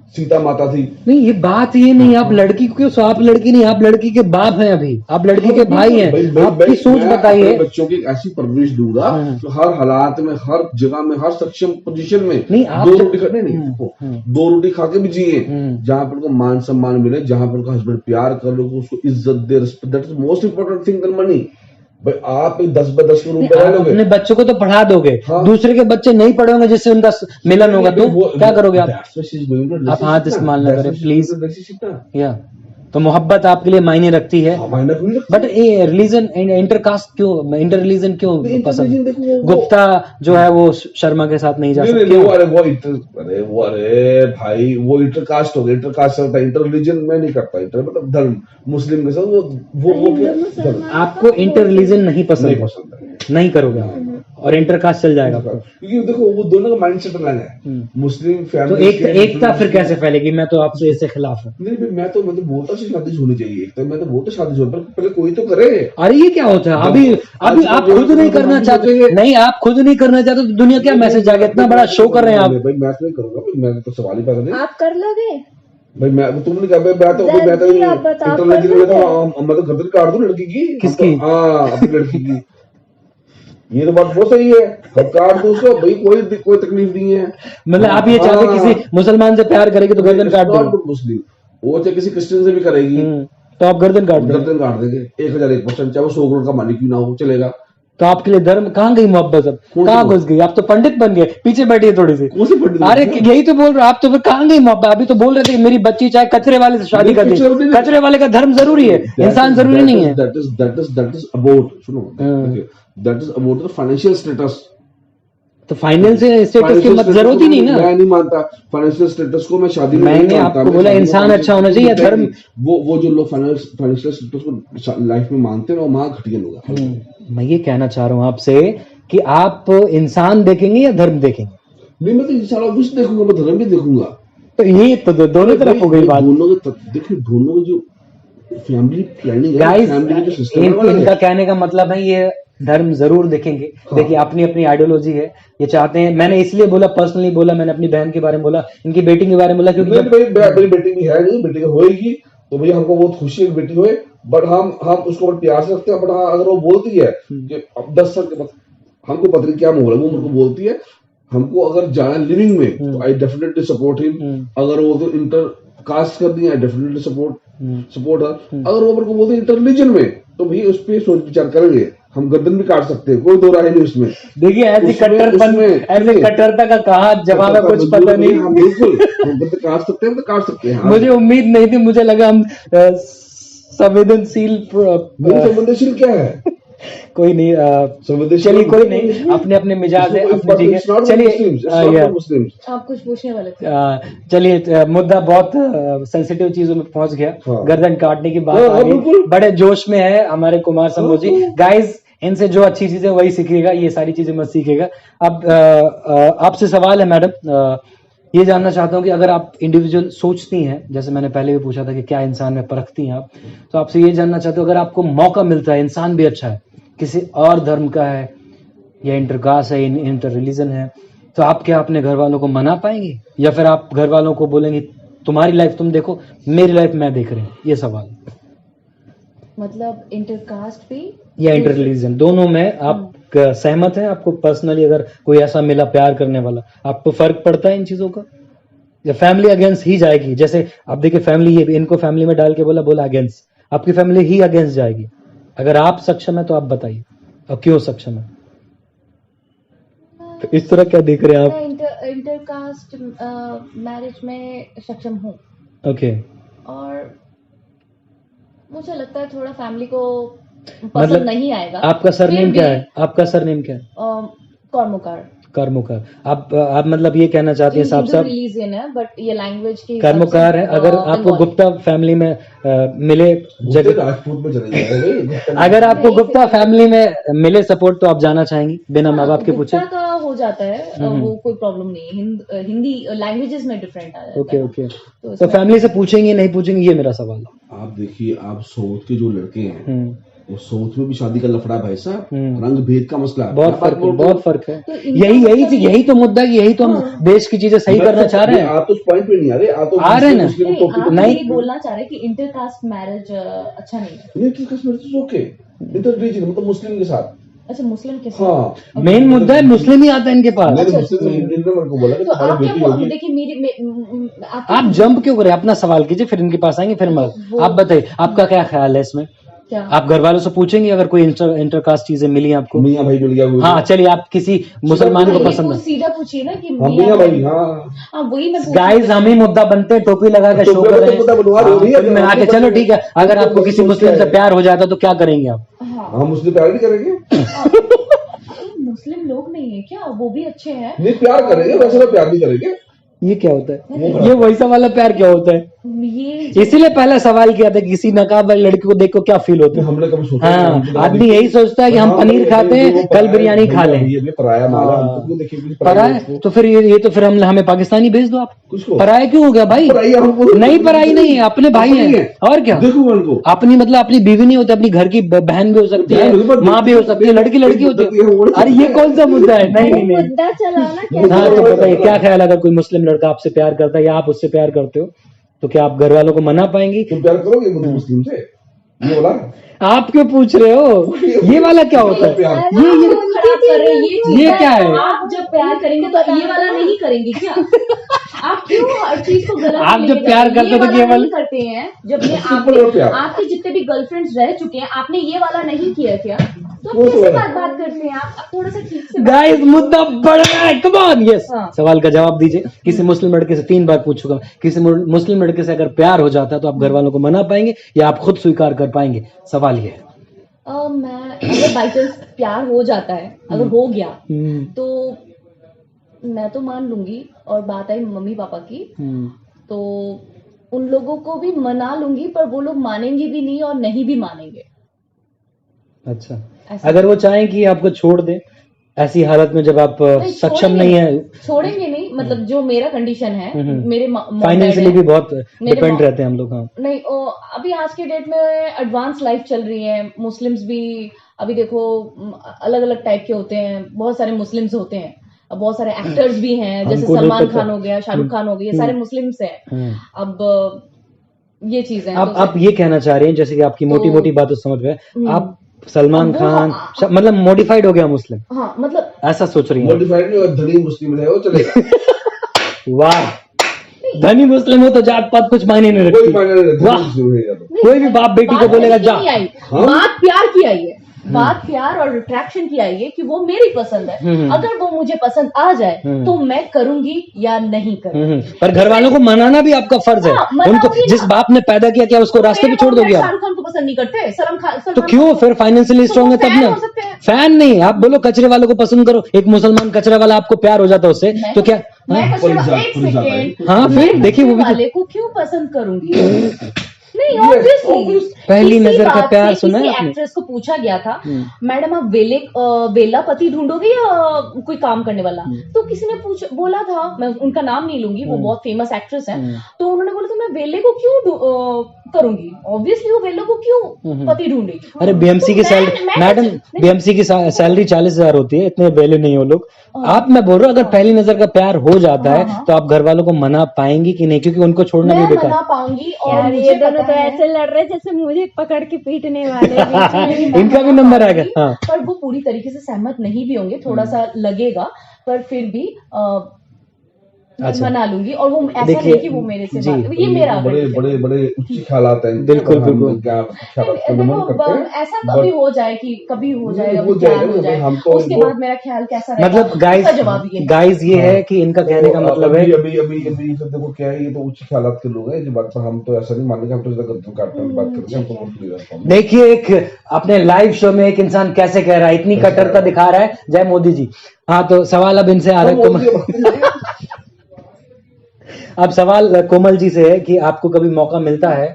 सीता माता थी। नहीं, ये बात ये नहीं, आप लड़की क्यों, सो आप लड़की नहीं, आप लड़की के बाप हैं, अभी आप लड़की के भाई हैं, आपकी सोच मैं बताइए। अपने बच्चों की एक ऐसी परवरिश दूंगा कि हर हालात में, हर जगह में, हर सक्षम पोजीशन में नहीं, आप दो जब- रोटी खाने नहीं, दो रोटी खा के भी जिए, जहां पर उनको मान सम्मान मिले, जहां पर उनका हस्बैंड प्यार कर लो, उसको इज्जत दे, respect, that is most important thing than money. भाई आप 10 में रूम नहीं, पे रह आप लोगे, अपने बच्चों को तो पढ़ा दोगे, हाँ। दूसरे के बच्चे नहीं पढ़ोगे जिससे उनका मिलन होगा, तो क्या करोगे आप? That's why she's going to आप हाथ इस्तेमाल ना That's करें, why she's please। going to relationship ना। या तो मोहब्बत आपके लिए मायने रखती है, हाँ, मायने क्यों नहीं रखती? बट ये रिलीजन इंटरकास्ट क्यों, इंटर रिलीजन क्यों नहीं, पसंद? interreligion देखो, वो- गुप्ता जो है वो शर्मा के साथ नहीं जा नहीं, सकते, नहीं, क्यों? अरे भाई वो इंटरकास्ट हो गया, इंटरकास्ट होता है, इंटर रिलीजन में नहीं करता, इंटर मतलब धर्म, मुस्लिम के साथ वो क्या धर्म आपको इंटर रिलीजन नहीं नहीं पसंद, पसंद है। नहीं करोगे आप, और इंटरकास्ट चल जाएगा आपको। क्योंकि देखो वो दोनों का माइंडसेट अलग है, मुस्लिम तो फैमिली एकता फिर कैसे फैलेगी? मैं तो आपसे इससे खिलाफ हूँ। नहीं भाई, मैं तो बोलता शादी होनी चाहिए, एक तो मैं तो बोलता शादी होनी, पर पहले कोई तो करे। अरे ये क्या होता है? अभी आप खुद नहीं करना चाहते, नहीं आप खुद नहीं करना चाहते तो दुनिया क्या मैसेज आ गया? इतना बड़ा शो कर रहे हैं आप। भाई मैं तो नहीं करूंगा भाई, मैं तो सवाल ही पैदा नहीं। आप कर लोगे? भाई मैं तुमने कहा भाई मैं तो जी, आप बताओ, इंटरनेशनल में तो मैं तो गर्दन काट दूं लड़की की। किसकी? हाँ, अपनी लड़की की। ये तो बात बहुत सही है, हम काट दो उसको भाई, कोई तकलीफ नहीं है। मतलब आप ये चाहते हाँ। किसी मुसलमान से प्यार करेगी तो गर्दन काट दो, मुस्लिम वो चाहे किसी क्रिश्चियन से भी करेगी, तो आप गर्दन काट दो। गर्दन काट देंगे 1001%, चाहे वो 100 करोड़ का मालिक क्यों ना हो, चलेगा। तो आपके लिए धर्म कहाँ गई, मोहब्बत अब कौन सी कहाँ मोहब्बत? घुस गई? आप तो पंडित बन गए, पीछे बैठिए थोड़ी सी। कौन सी पंडित बन अरे गए? यही तो बोल रहे हो आप, तो फिर कहाँ गई मोहब्बत? अभी तो बोल रहे थे कि मेरी बच्ची चाहे कचरे वाले से शादी कर कचरे दे, वाले- कचरे वाले का धर्म जरूरी है, इंसान जरूरी नहीं है। That is about, सुनो, that is about the financial status। तो फाइनल से स्टेटस की मत जरूरत ही नहीं ना। मैं नहीं मानता फाइनेंशियल स्टेटस को, मैं शादी में मैंने नहीं मानता। आपको मैं बोला शादी में इंसान financial अच्छा होना status चाहिए, को धर्म- नहीं। वो जो लोग फाइनेंशियल स्टेटस को लाइफ में मानते हैं वो वहां घटिया लोग हैं। मैं ये कहना चाह रहा हूँ आपसे कि आप इंसान देखेंगे या धर्म देखेंगे? नहीं, मैं तो इंशाल्लाह कुछ देखूंगा, मैं धर्म भी देखूंगा। तो ये तो दोनों तरफ हो गई बात। दोनों के देखिए, दोनों की जो फैमिली प्लानिंग है, गाइस, फैमिली के जो सिस्टम है, इनका कहने का मतलब है ये धर्म जरूर देखेंगे। देखिए अपनी अपनी आइडियोलॉजी है, ये चाहते हैं, मैंने इसलिए बोला, पर्सनली बोला, मैंने अपनी बहन के बारे में बोला, इनकी बेटी के बारे में बोला, क्योंकि जब मेरी बेटी भी है नहीं, बेटी होएगी तो भैया हमको बहुत खुशी है कि बेटी होए, बट हम उसको बड़े प्यार से रखते हैं। बट हाँ, अगर वो बोलती है कि अब 10 साल के बाद हमको पता नहीं क्या माहौल है, वो मेरे को बोलती है हमको अगर जाना लिविंग में तो आई डेफिनेटली सपोर्ट हिम। अगर वो तो इंटर कास्ट कर दिया, आई डेफिनेटली सपोर्ट है। अगर वो मेरे को बोलते इंटर रिलीजन में तो भैया उस पर सोच विचार करेंगे, हम गर्दन भी काट सकते हैं, कोई दो राय नहीं उसमें। देखिए ऐसी कट्टरपन, ऐसे कट्टरता का कहा जवाब है, कुछ पता नहीं। हम बिल्कुल हम गर्दन काट सकते हैं, तो काट सकते हैं। मुझे उम्मीद नहीं थी, मुझे लगा हम संवेदनशील संवेदनशील क्या है? कोई नहीं, संवेदनशील चलिए कोई नहीं, अपने अपने मिजाज है, अपने ठीक है। चलिए आप कुछ पूछने वाले थे? चलिए मुद्दा बहुत सेंसिटिव चीजों में पहुंच गया, हाँ। गर्दन काटने की बात हाँ, आ गई, बिल्कुल। बड़े जोश में है हमारे कुमार शंभू जी। गाइस, इनसे जो अच्छी चीजें वही सीखिएगा, ये सारी चीजें मत सीखिएगा। अब आपसे सवाल है मैडम, ये जानना चाहता हूँ कि अगर आप इंडिविजुअल सोचती हैं, जैसे मैंने पहले भी पूछा था कि क्या इंसान में परखती हैं आप, तो आपसे ये जानना चाहते हो, अगर आपको मौका मिलता है, इंसान भी अच्छा है, किसी और धर्म का है या इंटरकास्ट है, इंटर रिलीजन है, तो आप क्या अपने घर वालों को मना पाएंगे, या फिर आप घर वालों को बोलेंगे तुम्हारी लाइफ तुम देखो, मेरी लाइफ मैं देख रही हूँ? ये सवाल। मतलब इंटरकास्ट भी या इंटर रिलीजन, दोनों में आप सहमत हैं? आपको पर्सनली अगर कोई ऐसा मिला प्यार करने वाला, आपको फर्क पड़ता है इन चीजों का, या फैमिली अगेंस्ट ही जाएगी? जैसे आप देखिए, फैमिली ये इनको फैमिली में डाल के बोला अगेंस्ट, आपकी फैमिली ही अगेंस्ट जाएगी। अगर आप सक्षम है तो आप बताइए, और क्यों सक्षम है? तो इस तरह क्या देख रहे हैं आप? मैं इंटरकास्ट मैरिज में सक्षम हूँ, ओके, और मुझे लगता है थोड़ा फैमिली को पसंद मतलब नहीं आएगा। आपका सरनेम फिर क्या भी, है? आपका सरनेम क्या है? कर्मकार। कर्मकार। आप मतलब ये कहना चाहती हैं साहब साहब, रिलीजन है, बट ये लैंग्वेज के हिसाब कर्मकार से, है। अगर आपको बंगाली। गुप्ता फैमिली में मिले जगह, राजपूत में चले जाएंगे। अगर आपको गुप्ता फैमिली में मिले सपोर्ट, तो आप जाना चाहेंगी बिना माँ बाप के पूछे? गुप्ता का हो जाता है, वो कोई प्रॉब्लम नहीं है। हिंदी लैंग्वेजेस में डिफरेंट आ जाता ओके है। ओके, तो तो फैमिली से पूछेंगे नहीं पूछेंगे, ये मेरा सवाल है। आप देखिए, आप साउथ के जो लड़के हैं वो साउथ में भी शादी का लफड़ा भाई साहब, रंग भेद का मसला है। बहुत फर्क है, बहुत फर्क है। तो इनका यही तो मुद्दा है कि यही तो हम देश की चीजें सही करना चाह रहे हैं। आप तो उस पॉइंट पे नहीं आ रहे, आप तो आ रहे हैं ना। मुस्लिम नहीं, टॉपिक आप नहीं। ये बोलना चाह रहे हैं कि इंटरकास्ट मैरिज अच्छा नहीं है। नहीं, ओके इंटर रिलीजन मतलब मुस्लिम के साथ। अच्छा, मुस्लिम के साथ। हाँ, मेन मुद्दा है मुस्लिम ही आता है इनके पास। मैंने मुस्लिम इंडियन को बोला कि तो तुम्हारा आप बेटी क्या होगी। देखिए आप जंप क्यों करें, अपना सवाल कीजिए, फिर इनके पास आएंगे, फिर मत। आप बताइए आपका क्या ख्याल है इसमें? क्या आप घर वालों से पूछेंगे अगर कोई इंटरकास्ट चीजें मिली आपको? मियाँ भाई मिल गया वो। हाँ चलिए, आप किसी मुसलमान को नहीं, पसंद वो है? सीधा पूछिए ना कि हाँ मियाँ भाई, हाँ हाँ वही मैं गाइस हम ही मुद्दा बनते हैं, टोपी लगा के शो टोपी कर तो रहे मुद्दा बनवा हैं। रहे हो, नहीं है? फिर मैं आके चलो ठीक है, अगर आपको किसी मुस्लिम से प्यार हो जाता तो क्या करेंगे आप? हाँ हम मुस्लिम प्यार नहीं करेंगे, मुस्लिम लोग नहीं है क्या, वो भी अच्छे हैं। नहीं प्यार करेंगे, वैसे तो प्यार नहीं करेंगे। ये क्या होता है? ये वैसा वाला प्यार क्या होता है? ये इसीलिए पहला सवाल किया था, किसी नकाब वाली लड़की को देखो क्या फील होता है? हमने कभी सोचा हाँ, नहीं। आदमी यही सोचता है कि हम पनीर खाते हैं, कल बिरयानी खा लें। ये पराया माल है, हम तो क्यों देखें कि पराया तो फिर ये तो फिर हम हमें पाकिस्तानी भेज दो आप। किसको? पराया क्यों हो गया भाई? पराई है हमको। नहीं पराई नहीं है, अपने भाई अपनी हैं। है। और क्या? देखो उनको अपनी मतलब अपनी बीवी नहीं होती, अपनी घर की बहन भी हो सकती है, माँ भी हो सकती है, लड़की लड़की होती है। अरे ये कौन सा मुद्दा है? नहीं नहीं मुद्दा चलाओ ना कैसे। हाँ तो बताइए क्या ख्याल है, अगर कोई मुस्लिम लड़का आपसे प्यार करता है या आप उससे प्यार करते हो तो क्या आप घर वालों को मना पाएंगी? तुम प्यार करोगे मुस्लिम से? ये बोला आप क्यों पूछ रहे हो? ये वाला क्या होता है? प्यार ये खराब कर रहे हैं, ये क्या है? आप जब प्यार करेंगे तो ये वाला नहीं करेंगे क्या? आप क्यों हर चीज को गलत आप जब लेके प्यार जाते हैं? करते हो तो ये वाला नहीं करते हैं। जब ये सिंपल और प्यार। आपके जितने भी गर्लफ्रेंड्स रह चुके हैं, आपने ये वाला नहीं किया क्या? तो वो आप तो कैसे है। बात करते हैं? आप थोड़ा सा ठीक से गाइस मुद्दा बढ़ रहा है, कम ऑन। यस, हाँ। सवाल का जवाब दीजिए। किसी मुस्लिम लड़के से 3 बार पूछ चुका हूं, किसी मुस्लिम लड़के से अगर प्यार हो जाता है तो आप घर वालों को मना पाएंगे या आप खुद स्वीकार कर पाएंगे? सवाल ये है। मैं अगर बाई चांस प्यार हो जाता है, अगर हो गया तो मैं तो मान लूंगी। और बात आई मम्मी पापा की, तो उन लोगों को भी मना लूंगी, पर वो लोग मानेंगे भी नहीं और नहीं भी मानेंगे। अच्छा, ऐसा। अगर वो चाहें कि आपको छोड़ दें ऐसी हालत में जब आप सक्षम छोड़ेंगे नहीं है, छोड़ेंगे नहीं, मतलब जो मेरा कंडीशन है, मेरे फाइनेंशियली भी बहुत मेरे डिपेंड मॉम- रहते हैं हम लोग। हाँ नहीं अभी आज के डेट में एडवांस लाइफ चल रही है। मुस्लिम्स भी अभी देखो अलग अलग टाइप के होते हैं, बहुत सारे मुस्लिम्स होते हैं, अब बहुत सारे एक्टर्स भी हैं, जैसे हमको नहीं सलमान पता। खान हो गया, शाहरुख खान हो गया, ये सारे मुस्लिम्स हैं। अब ये चीजें हैं, आप ये कहना चाह रहे हैं, जैसे कि आपकी मोटी मोटी बातों समझ गए आप, सलमान अब वो- खान मतलब मॉडिफाइड हो गया मुस्लिम, हाँ मतलब ऐसा सोच रही हैं? मॉडिफाइड नहीं और धनी मुस्लिम है वो चलेगा। वाह, धनी मुस्लिम हो तो जात पात कुछ मायने नहीं कोई रखती। मायने नहीं रहता, वाह। धनी मुस्लिम है या तो। कोई भी बाप बेटी को बात बोलेगा ऐसी जा। नहीं आई, हाँ? बात प्यार की आई है, बात प्यार और अट्रैक्शन की आई है कि वो मेरी पसंद है। अगर वो मुझे पसंद आ जाए तो मैं करूंगी या नहीं करूंगी। पर घर वालों को मनाना भी आपका फर्ज है। हाँ, मनाऊंगी उनको ना। जिस बाप ने पैदा किया, क्या उसको रास्ते पे छोड़ दोगे आप? शाहरुख खान को पसंद नहीं करते, तो क्यों फिर फाइनेंशियली तो स्ट्रांग है वो तब फैन ना? हो सकते हैं। फैन नहीं, आप बोलो कचरे वालों को पसंद करो। एक मुसलमान कचरे वाला आपको प्यार हो जाता है उससे तो क्या? मैं हाँ? कचरे एक सेकेंड, हाँ, फिर मैं देखिए वो कचरे भी तो- वाले को क्यों पसंद करूंगी? नहीं ऑब्वियसली पहली नजर का प्यार सुना है आपने? एक्ट्रेस को पूछा गया था, मैडम आप वेला पति ढूंढोगे या कोई काम करने वाला? तो किसी ने बोला था, मैं उनका नाम नहीं लूंगी, वो बहुत फेमस एक्ट्रेस है, तो उन्होंने बोला था मैं वेले को क्यों करूंगी? ऑब्वियसली वो वेले को क्यों पति ढूंढेगी? अरे बीएमसी की तो सैलरी, मैं- मैडम बीएमसी की सैलरी 40,000 होती है, इतने वैल्यू नहीं हो लोग। आप, मैं बोल रहा हूँ अगर पहली नजर का प्यार हो जाता है तो आप घर वालों को मना पाएंगी कि नहीं? क्योंकि उनको छोड़ना भी मैं बेकार। मना पाऊंगी। और यार मुझे ये दोनों पता तो है- ऐसे लड़ रहे हैं जैसे मुझे पकड़ के पीटने वाले हैं बीच में। मैं इनका भी मना नंबर पाऊंगी, आएगा। हाँ। पर वो पूरी तरीके से सहमत नहीं भी होंगे, थोड़ा सा लगेगा, पर फिर भी अच्छा। मना लूंगी। और वो ऐसा देखिए, नहीं कि वो मेरे से जी, ये मेरा बड़े condition बड़े है। बड़े उच्च ख्यालात हैं। बिल्कुल, हम बिल्कुल। क्या ख्यालात का नमन देखो, करते हैं। ऐसा कभी हो जाए कि कभी हो जाएगा, हो वो प्यार जाएगा, हो जाए, हम तो उसके वो- बाद मेरा ख्याल कैसा रहेगा? मतलब गाइस, उसका जवाब ये है। गाइस ये है कि इनका कहने का तो मतलब है अभी अभी अभी अभी सब देखो क्या है, ये तो उच्च ख्यालात के लोग हैं जो बात पर हम तो ऐसा नहीं मानेंगे, हम तो ज्यादा गद्दू काट कर बात करते हैं, हमको बहुत क्लियर रहता है। देखिए एक अपने लाइव शो में एक इंसान कैसे कह रहा है, इतनी कट्टरता दिखा रहा है। जय मोदी जी। हाँ तो सवाल अब इनसे आ रहा है, अब सवाल कोमल जी से है कि आपको कभी मौका मिलता है,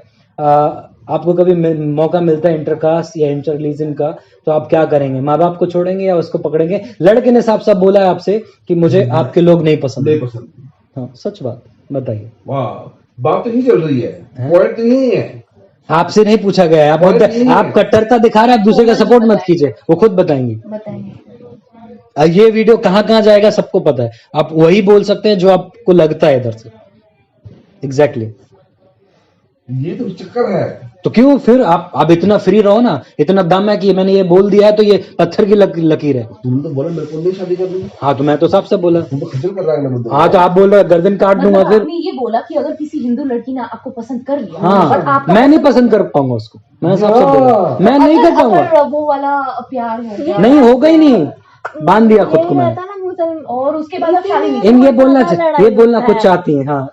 आपको कभी मौका मिलता है इंटरकास्ट या इंटर रिलीजन का, तो आप क्या करेंगे? माँ बाप को छोड़ेंगे या उसको पकड़ेंगे? लड़के ने साफ साफ बोला है आपसे कि मुझे आपके लोग नहीं पसंद। नहीं पसंद। हाँ सच बात बताइए। वाह, बात तो नहीं चल रही है, पॉइंट तो नहीं है। आपसे नहीं पूछा गया है, आप कट्टरता दिखा रहे हैं, आप दूसरे का सपोर्ट मत कीजिए, वो खुद बताएंगे। ये वीडियो कहाँ कहाँ जाएगा सबको पता है, आप वही बोल सकते हैं जो आपको लगता है इधर से। एग्जैक्टली ये तो चक्कर है। तो क्यों फिर आप इतना फ्री रहो ना, इतना दम है कि मैंने ये बोल दिया है तो ये पत्थर की लकीर है। तुमने तो बोला मेरे को नहीं शादी करनी। हाँ तो मैं तो साफ से बोला। तुम तो खजल कर रहा है ना। हाँ तो आप बोल रहे गर्दन काट दूंगा फिर। आपने ये बोला कि अगर किसी हिंदू लड़की ने आपको पसंद कर लिया, हाँ मैं नहीं पसंद कर पाऊंगा उसको, मैंने साफ से बोला मैं नहीं कर पाऊंगा। वो वाला प्यार हो गया, नहीं होगा ही नहीं, बांध दिया खुद को मैंने। और उसके बाद आप शादी नहीं। इन ये बोलना कुछ चाहती हैं। हाँ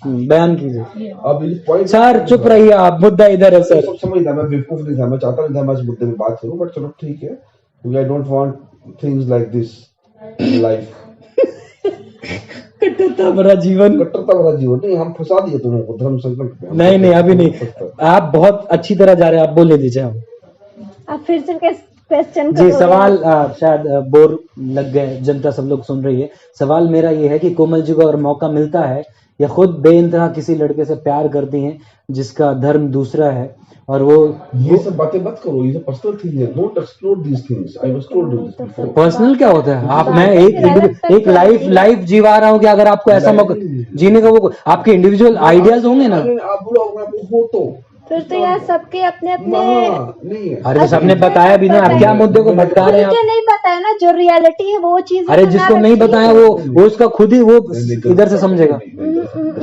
बयान कीजिए। अब इस पॉइंट सर चुप रहिए आप, मुद्दा इधर है सर। सब समझता, मैं बेवकूफ नहीं था, मैं चाहता नहीं था मैं इस मुद्दे में बात करूं, बट चलो ठीक है, क्योंकि I don't want things like this in life. कट्टरता भरा जीवन, कट्टरता भरा जीवन नहीं, हम फंसा दिए तुम्हें को धर्म संकट में। नहीं अभी नहीं, आप बहुत अच्छी तरह जा रहे हैं, आप बोलने दीजिए। आप फिर से क्वेश्चन जी सवाल शायद बोर लग गए, जनता सब लोग सुन रही है। सवाल मेरा ये है कि कोमल जी को अगर मौका मिलता है या खुद बेइंतहा किसी लड़के से प्यार करती हैं जिसका धर्म दूसरा है और वो ये सब बातें मत करो, ये सब पर्सनल थिंग है, don't explore these things, I was told you this before. Personal क्या होता है? आप मैं एक लाइफ जीवा रहा हूँ कि अगर आपको ऐसा मौका जीने का, वो आपके इंडिविजुअल आइडियाज होंगे ना। आप बोलो हो तो फिर तो यार सबके अपने अपने नहीं है। अरे सबने बताया भी ना, आप क्या मुद्दे को भटका रहे हैं? नहीं बताया ना, जो रियलिटी है वो चीज। अरे जिसको नहीं बताया वो उसका खुद ही वो इधर से समझेगा।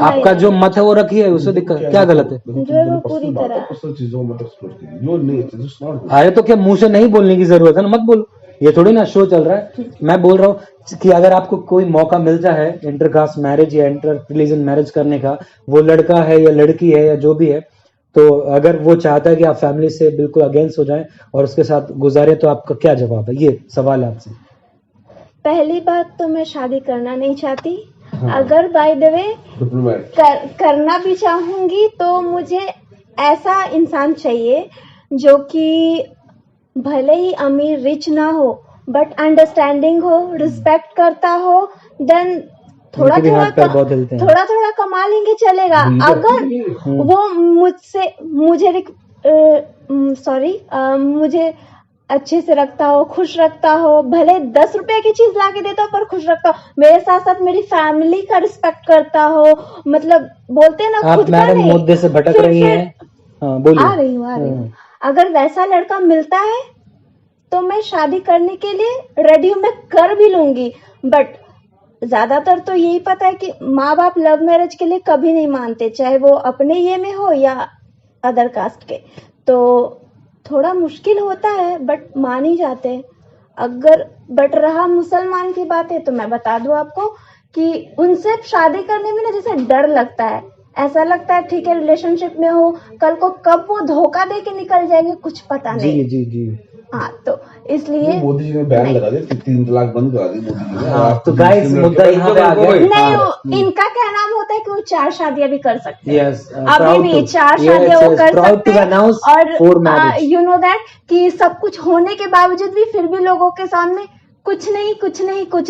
आपका जो मत है वो रखिए, उससे दिक्कत क्या गलत है? जो वो पूरी तरह चीजों में एक्सप्लोर कीजिए, जो नहीं। अरे तो क्या मुंह से नहीं बोलने की जरूरत है ना, मत बोलो, ये थोड़ी ना शो चल रहा है। मैं बोल रहा हूँ कि अगर आपको कोई मौका मिलता है इंटरकास्ट मैरिज या इंटर रिलीजन मैरिज करने का, वो लड़का है या लड़की है या जो भी है, तो अगर वो चाहता है कि आप फैमिली से बिल्कुल अगेंस्ट हो जाएं और उसके साथ गुजारे, तो आपका क्या जवाब है? ये सवाल है आपसे। पहली बात तो मैं शादी करना नहीं चाहती। अगर बाय द वे करना भी चाहूंगी तो मुझे ऐसा इंसान चाहिए जो कि भले ही अमीर रिच ना हो बट अंडरस्टैंडिंग हो, रिस्पेक्ट करता हो, देन थोड़ा थोड़ा कमा लेंगे चलेगा। अगर वो मुझे अच्छे से रखता हो, खुश रखता हो, भले 10 रुपए की चीज ला के देता हो पर खुश रखता हो, मेरे साथ साथ मेरी फैमिली का रिस्पेक्ट करता हो, मतलब बोलते हैं ना खुद का नहीं। मुद्दे से भटक रही हैं, बोलिए। आ रही हूँ। अगर वैसा लड़का मिलता है तो मैं शादी करने के लिए रेडी हूँ, मैं कर भी लूंगी। बट ज्यादातर तो यही पता है कि माँ बाप लव मैरिज के लिए कभी नहीं मानते, चाहे वो अपने ये में हो या अदर कास्ट के, तो थोड़ा मुश्किल होता है बट मान ही जाते हैं। बट रहा मुसलमान की बात है तो मैं बता दूं आपको कि उनसे शादी करने में ना जैसे डर लगता है, ऐसा लगता है ठीक है रिलेशनशिप में हो, कल को कब वो धोखा दे के निकल जाएंगे कुछ पता नहीं। जी हाँ तो इसलिए मोदी जी ने बैन लगा दिया, 3 तलाक बंद करा दी मोदी जी ने। हाँ, तो गाइस मुद्दा यहाँ पे आ गया। नहीं इनका कहना होता है कि वो 4 शादियां भी कर सकते हैं। अभी भी 4 शादियां वो कर सकते हैं और यू नो दैट कि सब कुछ होने के बावजूद भी फिर भी लोगों के सामने कुछ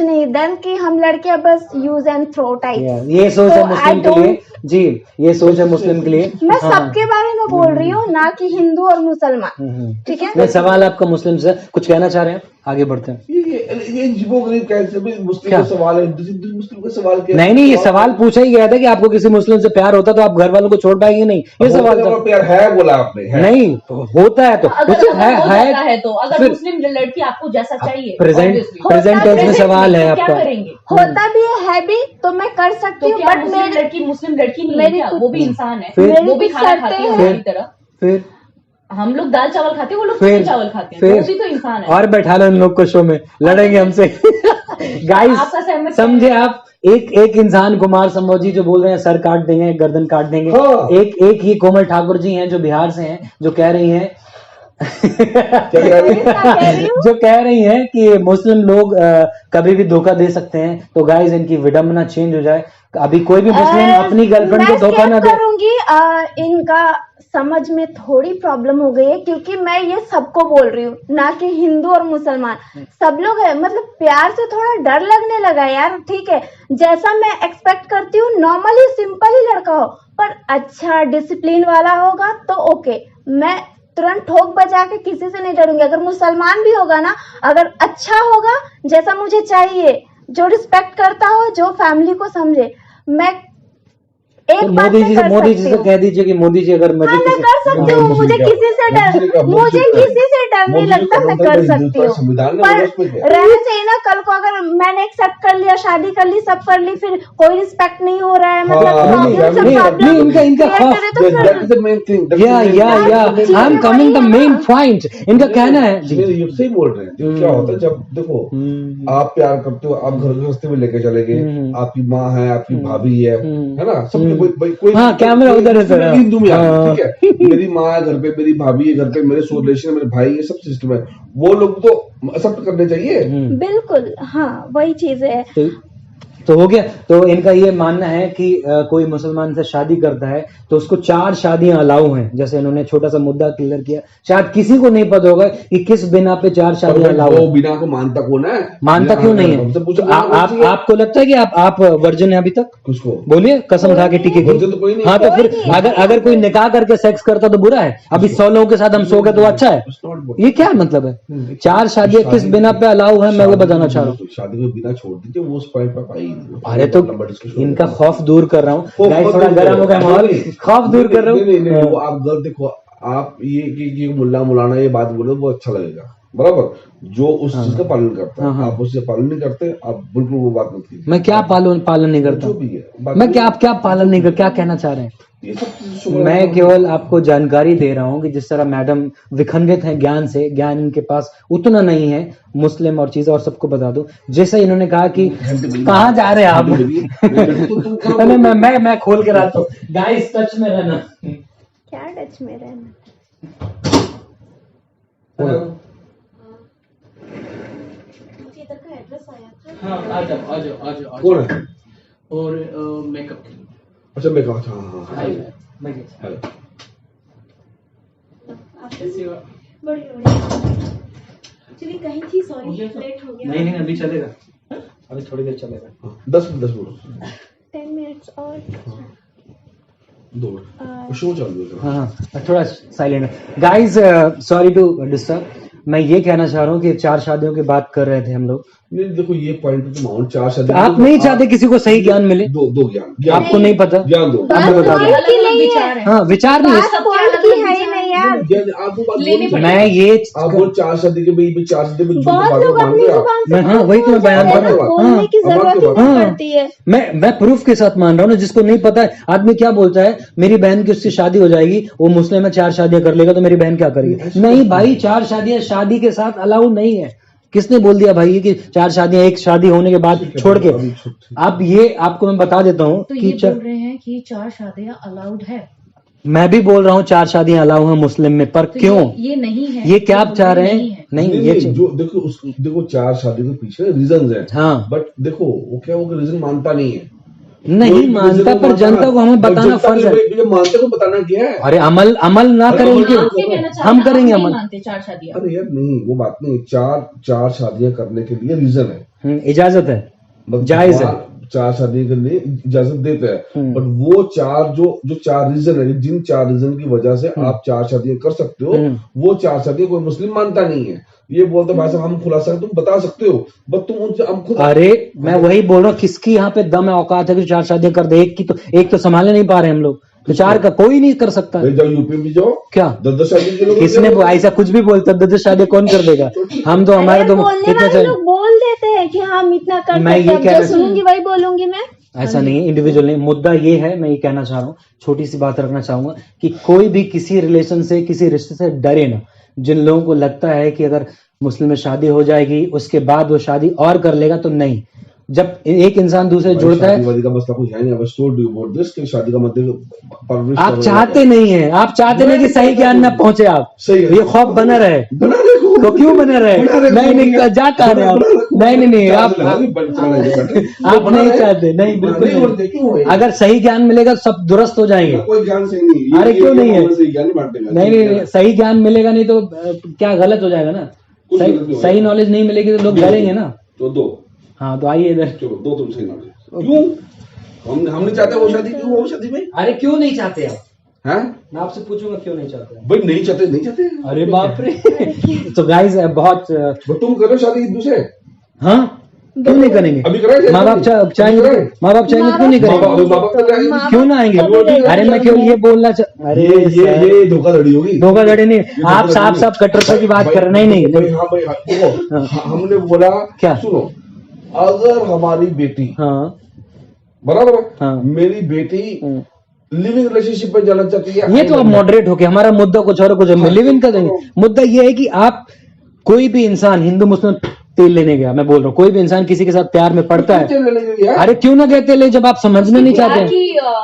नहीं देन कि हम लड़कियां बस यूज एंड थ्रो टाइप। ये सोच है मुस्लिम के लिए जी, ये सोच है मुस्लिम के लिए। मैं सबके बारे में बोल रही हूँ, ना कि हिंदू और मुसलमान। ठीक है, मैं सवाल आपका मुस्लिम से कुछ कहना चाह रहे हैं, आगे बढ़ते हैं। ये जीवोगरीब कैसे भी मुस्लिम का सवाल है, मुस्लिम का सवाल क्या? नहीं ये सवाल पूछा ही गया था कि आपको किसी मुस्लिम से प्यार होता तो आप घर वालों को छोड़ पाएंगे नहीं, ये सवाल था। प्यार है बोला आपने, नहीं होता है तो है तो अगर मुस्लिम लड़की आपको जैसा चाहिए प्रेजेंट टेंस में सवाल है आपका। होता भी है भी तो मैं कर सकती हूँ, बट मेरी लड़की मुस्लिम लड़की नहीं है क्या? वो भी इंसान है, वो भी खाना खाती है हमारी तरह। फिर हम लोग दाल चावल खाते हैं, वो लोग चावल खाते हैं, वो भी तो इंसान है। और बैठा लो इन लोग को शो में, लड़ेंगे हमसे। गाइस समझे आप, एक इंसान कुमार संभव जी जो बोल रहे हैं सर काट देंगे, गर्दन काट देंगे। एक ही कोमल ठाकुर जी हैं जो बिहार से हैं, जो कह रही हैं जो कह रही हैं कि मुस्लिम लोग कभी भी धोखा दे सकते हैं। तो गाइस इनकी विडंबना चेंज हो जाए, अभी कोई भी मुस्लिम अपनी गर्लफ्रेंड को धोखा ना दे। करूंगी इनका समझ में थोड़ी प्रॉब्लम हो गई है, क्योंकि मैं ये सबको बोल रही हूँ, ना कि हिंदू और मुसलमान, सब लोग है। मतलब प्यार से थोड़ा डर लगने लगा यार। ठीक है, जैसा मैं एक्सपेक्ट करती हूँ नॉर्मली सिंपल ही लड़का हो, पर अच्छा डिसिप्लिन वाला होगा तो ओके, मैं तुरंत ठोक बजा के किसी से नहीं डरूंगी। अगर मुसलमान भी होगा ना, अगर अच्छा होगा जैसा मुझे चाहिए, जो रिस्पेक्ट करता हो, जो फैमिली को समझे, मैं एक तो बात मोदी मैं जी कर मोदी जी सकती से हूँ। कह दीजिए कि मोदी जी अगर हाँ, मैं कर सकती हूँ, मुझे किसी से डर नहीं लगता, मैं कर सकती हूँ। संविधान पर रहना चाहिए ना, कल को अगर मैंने एक्सेप्ट कर लिया, शादी कर ली, सब कर ली, फिर कोई रिस्पेक्ट नहीं हो रहा है, मतलब इनका खौफ, या I am coming the main point. इनका कहना है जी, ये सही बोल रहे हैं। देखो क्या होता है, जब देखो आप प्यार करते हो, आप घर गृहस्थी में लेके चले गए, आपकी माँ है, आपकी भाभी है ना, सब कोई हाँ, कैमरा उधर है सर। हिंदू में ठीक है, मेरी माँ है घर पे, मेरी भाभी है घर पे, मेरे रिलेशन है, मेरे भाई, ये सब सिस्टम है, वो लोग तो एक्सेप्ट करने चाहिए। बिल्कुल, हाँ वही चीज है। तो हो गया। तो इनका ये मानना है कि कोई मुसलमान से शादी करता है तो उसको 4 शादियां अलाउ हैं। जैसे इन्होंने छोटा सा मुद्दा क्लियर किया, शायद किसी को नहीं पता होगा कि किस बिना पे 4 शादियां अलाउ है। बिना को मानता कौन है? मानता क्यों नहीं है? आपको लगता है कि आप वर्जिन है अभी तक? किसको बोलिए, कसम खा के टिके की। तो कोई नहीं। हाँ, तो फिर अगर कोई निकाह करके सेक्स करता तो बुरा है? अभी 100 लोगों के साथ हम सो गए तो अच्छा है? ये क्या मतलब है? 4 शादियां किस बिना पे अलाउ है, मैं वो बताना चाह रहा हूँ। शादी को बिना छोड़ दीजिए, वो उस पॉइंट पर आई। अरे तो इनका खौफ दूर कर रहा हूँ, गाइस थोड़ा गर्म हो गया माहौल, खौफ दूर कर रहा हूँ। नहीं, वो आप गलत देखो, आप ये मुल्ला मुलाना ये बात बोले वो अच्छा लगेगा, बराबर, जो उस चीज का पालन करता है, आप उससे पालन नहीं करते, आप बिल्कुल वो बात मत कीजिए। मैं क्या पालन नहीं करता? जो भी है, मैं क्या पालन नहीं कर, क्या कहना चाह रहे हैं? ये सब मैं केवल आपको जानकारी दे रहा हूँ कि जिस तरह मैडम विखंडित है ज्ञान से, ज्ञान इनके पास उतना नहीं है मुस्लिम और चीजें, और सबको बता दूं, जैसे इन्होंने कहा कि कहाँ जा रहे हैं आप? मैं खोल के रखता हूँ, गाइस टच में रहना। क्या टच में रहना? मुझे इधर का एड्रेस आया था। हाँ, आ जाओ। कौन है? और मेकअप के लिए। अच्छा, मैं कहा हाँ कैसी हो? एक्चुअली कहीं थी, सॉरी लेट हो गया। नहीं अभी चलेगा, अभी थोड़ी देर चलेगा। 10 मिनट 10 मिनट्स और 2 मिनट शो चालू है। हाँ, थोड़ा silent. Guys sorry to disturb, मैं ये कहना चाह रहा हूँ कि 4 शादियों की बात कर रहे थे हम लोग। नहीं देखो, ये पॉइंट तो माउंट 4 शादी, आप नहीं चाहते किसी को सही ज्ञान मिले? दो ज्ञान आपको नहीं पता, ज्ञान दो, आपको बता दो। विचार है। हाँ, विचार नहीं है। मैं ये आप वो 4 शादी के भी 4 शादी में बहुत लोग अपनी जुबान से हाँ, वही तो मैं बयान कर रहा हूँ। बोलने की जरूरत ही नहीं हाँ, पड़ती है। मैं प्रूफ के साथ मान रहा हूँ ना। जिसको नहीं पता है, आदमी क्या बोलता है, मेरी बहन की उससे शादी हो जाएगी, वो मुस्लिम है, 4 शादियां कर लेगा तो मेरी बहन क्या करेगी? नहीं भाई, 4 शादियां शादी के साथ अलाउ नहीं है। किसने बोल दिया भाई कि 4 शादियां एक शादी होने के बाद छोड़ के? आप ये आपको मैं बता देता हूँ तो कि ये बोल रहे हैं कि 4 शादियां अलाउड है, मैं भी बोल रहा हूँ 4 शादियां अलाउ हैं मुस्लिम में, पर तो क्यों? ये नहीं है। ये क्या आप चाह रहे हैं? नहीं, ये जो देखो 4 शादी के पीछे रीजन है। हाँ, बट देखो वो क्या, वो रीजन मानता नहीं है, नहीं मानता, पर जनता को हमें बताना फर्ज है। मानते को बताना क्या है? अरे अमल ना करें क्यों? हम करेंगे अमल। मानते 4 शादियां? अरे यार नहीं, वो बात नहीं। 4 शादियां करने के लिए रीजन है, इजाजत है, जायज है। 4 शादी के लिए इजाजत देते हैं, बट वो 4 जो 4 रीजन है, जिन 4 रीजन की वजह से आप 4 शादियां कर सकते हो, वो 4 शादियां कोई मुस्लिम मानता नहीं है। ये बोलते भाई साहब हम खुलासा तुम बता सकते हो, बट तुम उनसे हम खुद। अरे मैं वही बोल रहा हूँ, किसकी यहाँ पे दम है, औकात है कि 4 शादियां कर दे? एक तो संभालने नहीं पा रहे हम लोग, तो 4 का कोई नहीं कर सकता। जाओ यूपी में जाओ, क्या 10 शादी के लोग, किसने ऐसा कुछ भी बोलता? 10 शादी कौन कर देगा? हम तो हमारे तो बोलने वाले लोग बोल देते हैं कि हम इतना कर मैं सकते ये हैं, कह जो सुनूंगी वही बोलूंगी मैं। ऐसा नहीं है, इंडिविजुअल नहीं। मुद्दा ये है, मैं ये कहना चाह रहा हूँ, छोटी सी बात रखना चाहूंगा कि कोई भी किसी रिलेशन से, किसी रिश्ते से डरे ना। जिन लोगों को लगता है कि अगर मुस्लिम में शादी हो जाएगी उसके बाद वो शादी और कर लेगा, तो नहीं। जब एक इंसान दूसरे जुड़ता है, शादी का मसला कुछ है नहीं। अब स्टोर डू अबाउट दिस कि शादी का मतलब आप चाहते नहीं है, आप चाहते नहीं कि सही ज्ञान में पहुंचे आप, सही है। ये खौफ बना रहे, तो क्यों बना रहे? नहीं जा कहा रहे आप? नहीं आप आप नहीं चाहते, नहीं बिल्कुल नहीं। अगर सही ज्ञान मिलेगा तो सब दुरुस्त हो जाएंगे। कोई ज्ञान सही नहीं। अरे क्यों नहीं है? सही ज्ञान बांटेगा। नहीं सही ज्ञान मिलेगा नहीं तो क्या गलत हो जाएगा ना। सही नॉलेज नहीं मिलेगी तो लोग डरेंगे ना। तो दो। हाँ तो आइए इधर। चलो दो तुम सही नॉलेज। क्यों हम नहीं चाहते वो शादी? क्यों वो शादी भाई? अरे क्यों नहीं चाहते आप? हैं? मैं आपसे पूछूंगा क्यों नहीं चाहते भाई नहीं चाहते। अरे बाप रे। तो गाइस बहुत तुम करो शादी एक दूसरे। हाँ क्यों नहीं करेंगे? अभी कराएंगे। माँ बाप चाहेंगे क्यों नहीं करेंगे? क्यों ना आएंगे? अरे मैं क्यों ये बोलना अरे ये धोखाधड़ी होगी। धोखाधड़ी नहीं, आप साफ कट्टरता की बात कर रहे नहीं। हाँ भाई देखो हमने बोला क्या? सुनो, अगर हमारी बेटी हाँ बराबर है, हाँ। मेरी बेटी लिविंग रिलेशनशिप में जाना चाहती है, ये तो आप मॉडरेट होके, हमारा मुद्दा कुछ और कुछ हम लिव इन कर देंगे। मुद्दा ये है कि आप कोई भी इंसान हिंदू मुस्लिम तेल लेने गया, मैं बोल रहा हूँ कोई भी इंसान किसी के साथ प्यार में पड़ता है। अरे क्यों ना कहते ले जब आप समझना नहीं चाहते।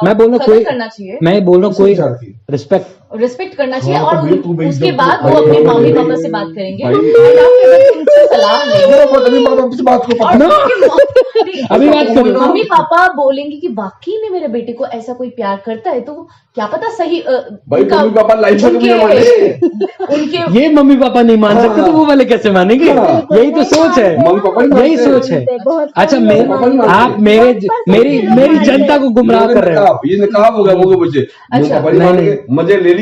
मैं बोल रहा हूँ कोई करना चाहिए, मैं बोल रहा हूँ कोई रिस्पेक्ट करना चाहिए। हाँ, और तो भाई उसके तो बाद भाई वो अपने तो मम्मी भाई पापा से बात करेंगे भाई और आपके बच्चे उनसे सलाह लेंगे। बात को और अभी बात करो। मम्मी पापा बोलेंगे कि वाकई में मेरे बेटे को ऐसा कोई प्यार करता है, तो क्या पता सही भाई मम्मी पापा लाइफ में नहीं मानेंगे। उनके ये मम्मी पापा नहीं मान सकते तो वो वाले कैसे मानेंगे? यही तो सोच है, मम्मी पापा नहीं यही मानते। सोच है। बहुत अच्छा मानते। आप मेरी जनता को गुमराह कर रहे हो। ये नकाब हो गया वो बच्चे। अच्छा, पापा नहीं मानेंगे, मजे ले लीजिए।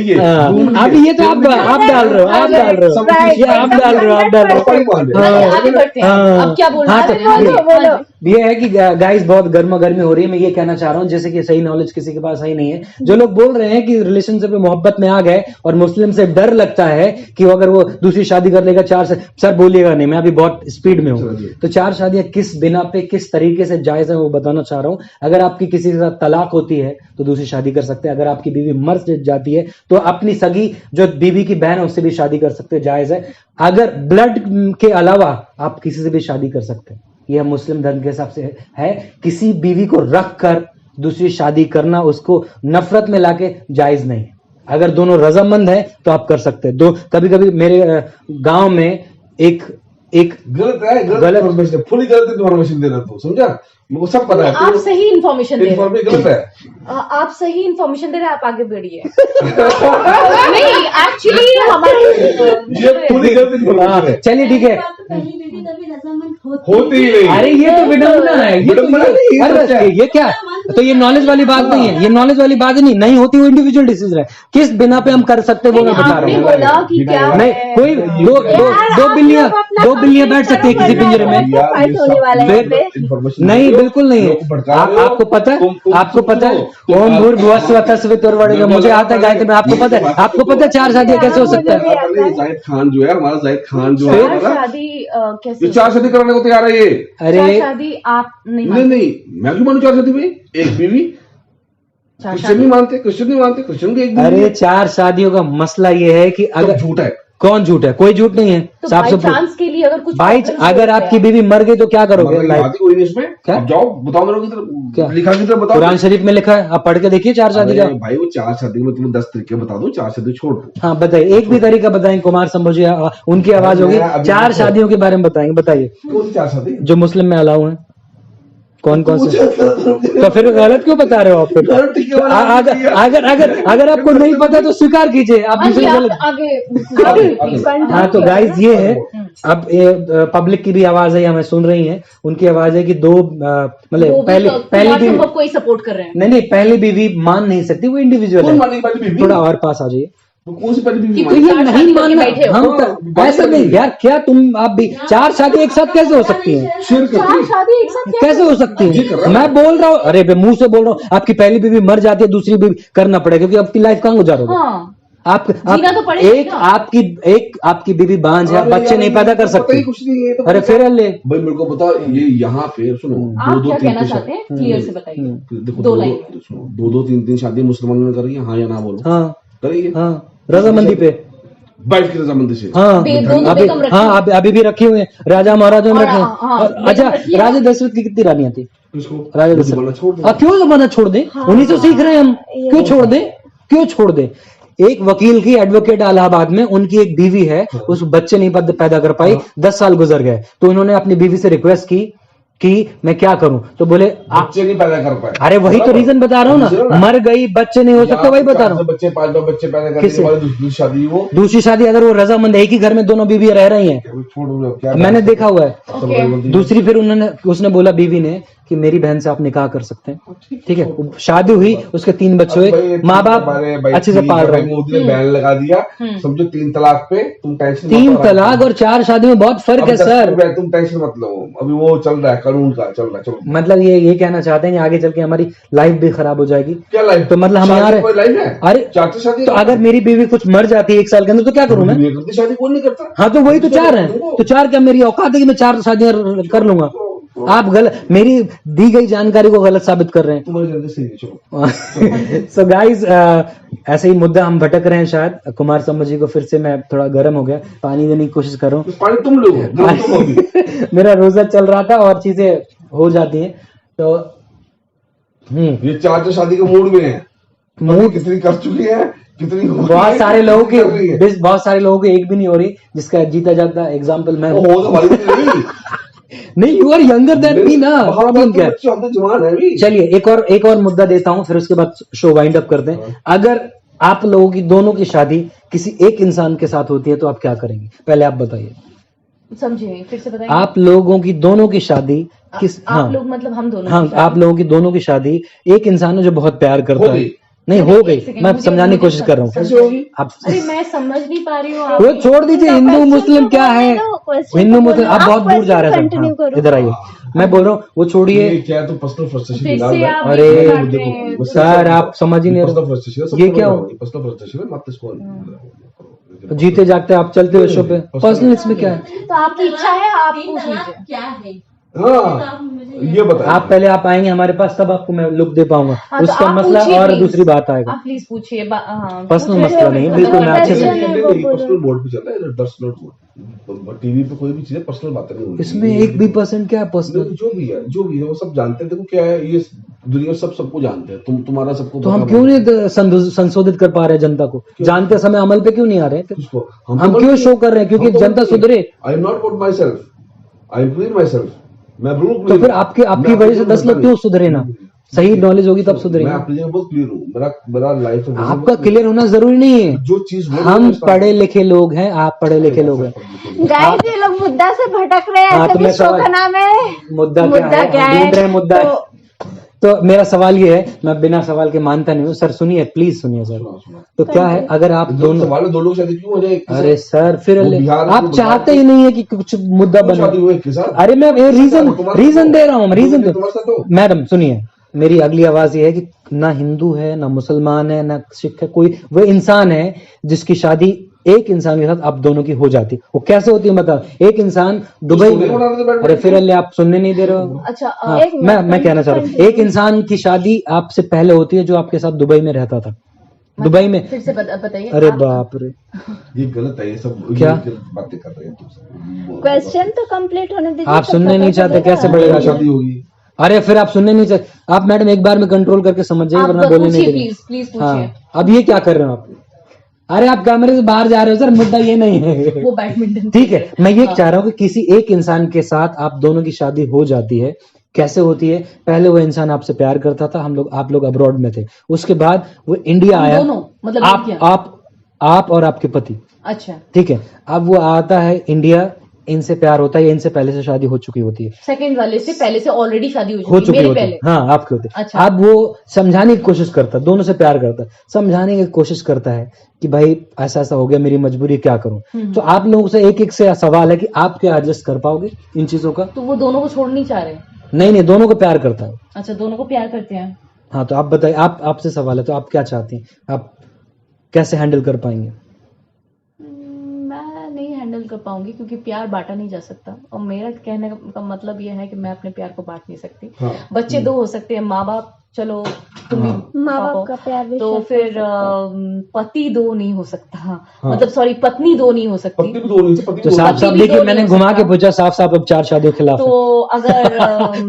अभी ये तो आप डाल रहे हो, आप डाल रहे हो, ये आप डाल रहे हो, आप डाल रहे हो। पापा नहीं मान रहे। आगे आगे बढ़ते हैं। हाँ। अब क्या बोलना हाँ, है? तो बोलो। ये है कि गाइस बहुत गर्मा गर्मी हो रही है। मैं ये कहना चाह रहा हूँ जैसे कि सही नॉलेज किसी के पास सही नहीं है। जो लोग बोल रहे हैं कि रिलेशनशिप में मोहब्बत में आ गए और मुस्लिम से डर लगता है कि अगर वो दूसरी शादी कर लेगा, चार से सर बोलिएगा नहीं, मैं अभी बहुत स्पीड में हूँ। तो चार शादियां किस बिना पे किस तरीके से जायज है वो बताना चाह रहा हूँ। अगर आपकी किसी के साथ तलाक होती है तो दूसरी शादी कर सकते हैं। अगर आपकी बीवी मर जाती है तो अपनी सगी जो बीवी की बहन है उससे भी शादी कर सकते हैं, जायज है। अगर ब्लड के अलावा आप किसी से भी शादी कर सकते हैं, यह मुस्लिम धर्म के हिसाब से है। किसी बीवी को रख कर दूसरी शादी करना उसको नफरत में लाके जायज नहीं है। अगर दोनों रजामंद हैं तो आप कर सकते हैं। दो कभी कभी मेरे गांव में एक गलत है, गलत इन्फॉर्मेशन, फुली गलत इन्फॉर्मेशन दे रहा तू, समझा? मुझे सब पता है। आप सही इन्फॉर्मेशन दे रहे हैं। इन्फॉर्मेशन गलत है। आप सही इन्फॉर्मेशन दे रहे हैं, आप आगे बढ़िए। नहीं एक्चुअली हमारे ये पूरी गलत इन्फॉर्मेशन है। चलिए ठीक है। पहली बेटी कभी रजामंद होती ही नहीं। अरे ये तो विडंबना है, विडंबना नहीं, अरे ये क्या? तो ये नॉलेज वाली बात नहीं है, ये नॉलेज वाली बात नहीं होती, वो इंडिविजुअल डिसीजन है। किस बिना पे हम कर सकते हैं वो मैं बता आपने रहा हूँ। बोला कि क्या नहीं है? कोई दो बिल्लियां बैठ सकती है किसी पिंजरे में। फाइट होने वाला है यहाँ पे। इन्फॉर्मेशन नहीं बिल्कुल नहीं है। आपको पता है, आपको पता है ओम भूर्भुवस्सुवः तस्वितुर्वरेण्यम, मुझे आता है गायत्री में। आपको पता है चार शादियां कैसे हो सकता है? जाहिद खान जो है, हमारा जाहिद खान जो है, चार शादी कैसे? ये चार शादी कराने को तैयार है ये। अरे चार शादी आप नहीं नहीं मानते? नहीं, मैं क्यों मानू चार शादी भाई? एक बीवी। चार क्रिश्चियन नहीं मानते, क्रिश्चियन की एक बीवी। अरे चार शादियों का मसला ये है कि तो अगर झूठ है। कौन झूठ है? कोई झूठ नहीं है। तो साफ बाई सुथरा चांस के लिए अगर कुछ भाई, problems अगर होते आपकी हैं, बीवी मर गई तो क्या करोगे? मगर लाइफ बात ही कोई नहीं इसमें। क्या? अब जाओ बताओ मेरे को क्या? किधर लिखा, किधर बताओ। कुरान शरीफ में लिखा है, आप पढ़ के देखिए चार शादी का। अरे भाई वो चार शादी में तुम्हें 10 तरीके बता दो, चार शादी छोड़ दो। हाँ बताइए, एक भी तरीका बताएं। कुमार संभोजी उनकी आवाज होगी, अभी चार देखो। शादियों के बारे में बताएंगे। बताइए कौन सी चार शादी? जो मुस्लिम में अलाउ है, कौन से? तो फिर गलत क्यों बता रहे हो आप? फिर अगर आपको नहीं पता तो स्वीकार कीजिए, आप दूसरे गलत। आगे हाँ तो गाइस ये है, अब ये पब्लिक की भी आवाज है, हमें सुन रही है, उनकी आवाज है कि दो मतलब पहली बीवी कोई सपोर्ट कर रहे हैं। नहीं पहली बीवी मान नहीं सकती, वो इंडिविजुअल कौन है। मानेगी पहली बीवी? थोड़ा और पास आ जाइए। कौन सी पहली बीवी कि तो मानेगी? ये चार नहीं शादी करके मानना, बैठे हो। हम ऐसा नहीं यार। क्या तुम आप भी चार शादी एक साथ कैसे हो सकती हैं? शिर्क है। चार शादी एक साथ कैसे हो सकती है? मैं बोल रहा हूँ, अरे मुंह से बोल रहा हूँ, आपकी पहली बीवी मर जाती है, दूसरी बीवी करना पड़ेगा, क्योंकि आपकी लाइफ कहाँ गुजारोगे? हाँ आप जीना तो पड़ेगा एक ना। आपकी बीवी बांझ है, अरे बच्चे यार, नहीं पैदा कर पता ही सकती। कुछ नहीं है तो अरे फिर ले भाई मेरे को बताओ, ये यहाँ पे सुनो, आप क्या कहना तीन चाहते हैं? क्लियर से बताइए। देखो दो लाइन में। दो तीन शादी मुसलमानों ने करी है, हाँ या ना बोलो? हाँ करिए हाँ रजामंदी पे। बाइट की रजामंदी से। हाँ दोनों अभी बेगम रखी हाँ अभी भी रखी हुई है, राजा महाराजा में और रखे हैं। हाँ, और बेगम अच्छा रखी है। राजा दशरथ की कितनी रानियां थी? इसको राजा बोलना दशरथ छोड़ दो। क्यों जमाना छोड़ दे? उन्हीं से सीख रहे हैं हम। क्यों छोड़ दे? एक वकील की एडवोकेट इलाहाबाद में, उनकी एक बीवी है, उस बच्चे नहीं पैदा कर पाई, 10 साल गुजर गए, तो उन्होंने अपनी बीवी से रिक्वेस्ट की कि मैं क्या करूं, तो बोले बच्चे नहीं पैदा कर पाए। अरे वही तो रीजन बता रहा हूँ ना, मर गई, बच्चे नहीं हो सकते, वही बता रहा हूँ। बच्चे 5 बच्चे पैदा करने के बाद दूसरी शादी, वो दूसरी शादी, अगर वो रजामंद है, एक ही घर में दोनों बीवी रह रही हैं, छोड़, क्या मैंने देखा हुआ है। ओके। दूसरी फिर उसने बोला बीवी ने कि मेरी बहन से आप निकाह कर सकते हैं, ठीक है, शादी हुई, उसके 3 बच्चे हुए, माँ बाप अच्छे से पाल रहे हैं। मोदी ने बैन लगा दिया, समझो 3 तलाक पे, तुम टेंशन 3 तलाक और 4 शादी में बहुत फर्क है सर। तुम टेंशन मत लो, अभी वो चल रहा है, कानून का चल रहा है। चलो, मतलब ये कहना चाहते हैं कि आगे चल के हमारी लाइफ भी खराब हो जाएगी। क्या लाइफ? तो मतलब हम यार, लाइफ है? अरे चाचा शादी, तो अगर मेरी बीवी कुछ मर जाती है 1 साल के अंदर, तो क्या करूं मैं? शादी कौन नहीं करता? हाँ तो वही तो 4 है, तो 4 क्या मेरी औकात है कि मैं 4 शादियां कर लूंगा? आप गलत, मेरी दी गई जानकारी को गलत साबित कर रहे हैं। तुम्हारी जल्दी सही है, चलो। सो गाइज, ऐसे ही मुद्दा हम भटक रहे हैं शायद। कुमार सम्मत जी को फिर से मैं थोड़ा गर्म हो गया, पानी देने की कोशिश कर रहा हूँ। पानी तुम लोग मेरा रोजा चल रहा था और चीजें हो जाती हैं, तो ये चाचा शादी के मूड में है, मूड कितनी कर चुकी है, कितनी बहुत सारे लोगों की एक भी नहीं हो रही, जिसका जीता जाता एग्जाम्पल मैं हूँ। हो तो हमारी नहीं नहीं, you are younger than me ना, प्रॉब्लम क्या है? जवान है अभी। चलिए एक और मुद्दा देता हूं, फिर उसके बाद शो वाइंड अप करते हैं। अगर आप लोगों की दोनों की शादी किसी एक इंसान के साथ होती है तो आप क्या करेंगे? पहले आप बताइए, समझे, फिर से बताइए। आप लोगों की दोनों की शादी किस, आप लोग मतलब हम दोनों हाँ, की शादी? आप लोगों की दोनों की शादी एक इंसान है जो बहुत प्यार करता है। नहीं, हो गई, मैं मुझे- समझाने की कोशिश कर रहा हूँ। कैसे होगी? आप अरे मैं समझ नहीं पा रही हूँ आप। वो छोड़ दीजिए, हिंदू मुस्लिम क्या है, हिंदू मुस्लिम, आप बहुत दूर जा रहे हैं कंटिन्यू सर। करो। हाँ, इधर आइए, मैं बोल रहा हूँ, वो छोड़िए। ये क्या है, तो पर्सनल फ्रस्ट्रेशन फिर निकाल से रहा है। आप अरे, ये काट रहे हैं। सर आप समझ ही नहीं पर्सनल रहे, फ्रस्ट्रेशन ये क्या हो? पर्सनल फ्रस्ट्रेशन है, मत इसको जीते जागते आप चलते हुए शो पे, पर्सनल इसमें क्या है? तो आपकी इच्छा है, आप पूछ लीजिए। क्या है? हाँ, ये बताइए। आप पहले आप आएंगे हमारे पास, तब आपको मैं लुक दे पाऊंगा, हाँ, तो उसका आप मसला पूछिए और please। दूसरी बात आएगा। आप प्लीज पूछिए। हाँ, पर्सनल पूछिए। मसला नहीं, बिल्कुल मैं अच्छे से, पर्सनल बोर्ड पे चल रहा है, पर्सनल बोर्ड टीवी पे कोई भी चीज पर्सनल बातें नहीं होती। इसमें 1% क्या है पर्सनल? जो भी है वो सब जानते हैं। देखो क्या है, ये दुनिया सबको जानते हैं, तुम्हारा सबको तो हम पता क्यों होगा। नहीं संशोधित कर पा रहे जनता को? जानते समय अमल पे क्यों नहीं आ रहे? किसको? हम क्यों शो कर रहे हैं? क्योंकि जनता सुधरे। आई am not about my self, I am clean my self. मैं तो फिर आपकी वजह से 10 लोग क्यों सुधरे ना? सही नॉलेज होगी तब मैं सुधरेंगे। अपनी जगह बहुत क्लियर हूँ, मेरा लाइफ आपका क्लियर होना जरूरी नहीं है, जो चीज हम पढ़े लिखे लोग हैं, आप पढ़े लिखे लोग हैं। गाइस ये लोग मुद्दा से भटक रहे हैं, हाँ, ऐसे तो भी मैं शो सवाल- का नाम है मुद्दा क्या है? ढूंढ रहे हैं मुद्दा। तो मेरा सवाल ये है, मैं बिना सवाल के मानता नहीं हूँ सर। सुनिए, प्लीज सुनिए सर। तो क्या है, अगर आप दोनों, सवाल दो लोग शादी क्यों हो जाए? अरे सर फिर वो बिहार आप को चाहते ही नहीं है कि कुछ मुद्दा क्यों शादी बने। हुई के साथ? अरे मैं रीजन दे रहा हूँ, रीजन दे। तुम्हारे साथ हो? मैडम सुनिए, मेरी अगली आवाज ये है कि ना हिंदू है, ना मुसलमान है, ना सिख है, कोई वो इंसान है जिसकी शादी एक इंसान के साथ आप दोनों की हो जाती। वो कैसे होती है बता? एक इंसान दुबई में, अरे फिर अल्ले आप सुनने नहीं दे रहे हो। अच्छा, हाँ, एक मिनट, मैं कहना चाह रहा हूँ, एक इंसान की शादी आपसे पहले होती है जो आपके साथ दुबई में रहता था। दुबई में, फिर से बताइए। अरे आप- बाप रे, ये गलत है, ये सब क्या? ये गलत बातें कर रहे हैं तुम। क्वेश्चन तो कंप्लीट होने दीजिए। आप तब सुनने पता नहीं चाहते, चलेगा। कैसे बढ़ेगा? शादी होगी। अरे फिर आप सुनने नहीं चाहते। आप मैडम एक बार में कंट्रोल करके समझ जाइए, आप वरना बोलने नहीं पूछिए देंगे। प्लीज पूछिए। हाँ, अब ये क्या कर रहे हो आप? अरे आप कैमरे से बाहर जा रहे हो सर, मुद्दा ये नहीं है। वो बैडमिंटन ठीक है, मैं ये चाह रहा हूँ कि किसी एक इंसान के साथ आप दोनों की शादी हो जाती है। कैसे होती है? पहले वो इंसान आपसे प्यार करता था, आप लोग अब्रॉड में थे, उसके बाद वो इंडिया हम आया। दोनों, मतलब आप लड़कियां। आप और आपके पति, अच्छा, ठीक है। अब वो आता है इंडिया, इनसे प्यार होता है, या इनसे पहले से शादी हो चुकी होती है? सेकंड वाले से पहले से ऑलरेडी शादी हो हो चुकी चुकी मेरे होती है, पहले। हाँ आपके होते। अच्छा। अब वो समझाने की कोशिश करता है, दोनों से प्यार करता है, समझाने की कोशिश करता है कि भाई ऐसा ऐसा हो गया, मेरी मजबूरी, क्या करूं? तो आप लोगों से एक से सवाल है कि आप क्या एडजस्ट कर पाओगे इन चीजों का? तो वो दोनों को छोड़ नहीं चाह रहे? नहीं, दोनों को प्यार करता है। अच्छा, दोनों को प्यार करते हैं। हाँ, तो आप बताइए, आपसे सवाल है, तो आप क्या चाहती हैं? आप कैसे हैंडल कर पाएंगे? मैं नहीं हैंडल कर पाऊंगी, क्योंकि प्यार बांटा नहीं जा सकता। और मेरा कहने का मतलब यह है कि मैं अपने प्यार को बांट नहीं सकती। हाँ। बच्चे दो हो सकते हैं, माँ बाप चलो तुम भी माँ बाप पापा का प्यार भी तो शेयर फिर पति दो नहीं हो सकता, मतलब सॉरी पत्नी दो नहीं हो सकती। पत्नी भी दो नहीं, पति तो भी दो साफ नहीं। साफ भी देखिए दो मैंने नहीं हो घुमा के सकता। पूछा, साफ साफ अब 4 शादियों के खिलाफ है। तो अगर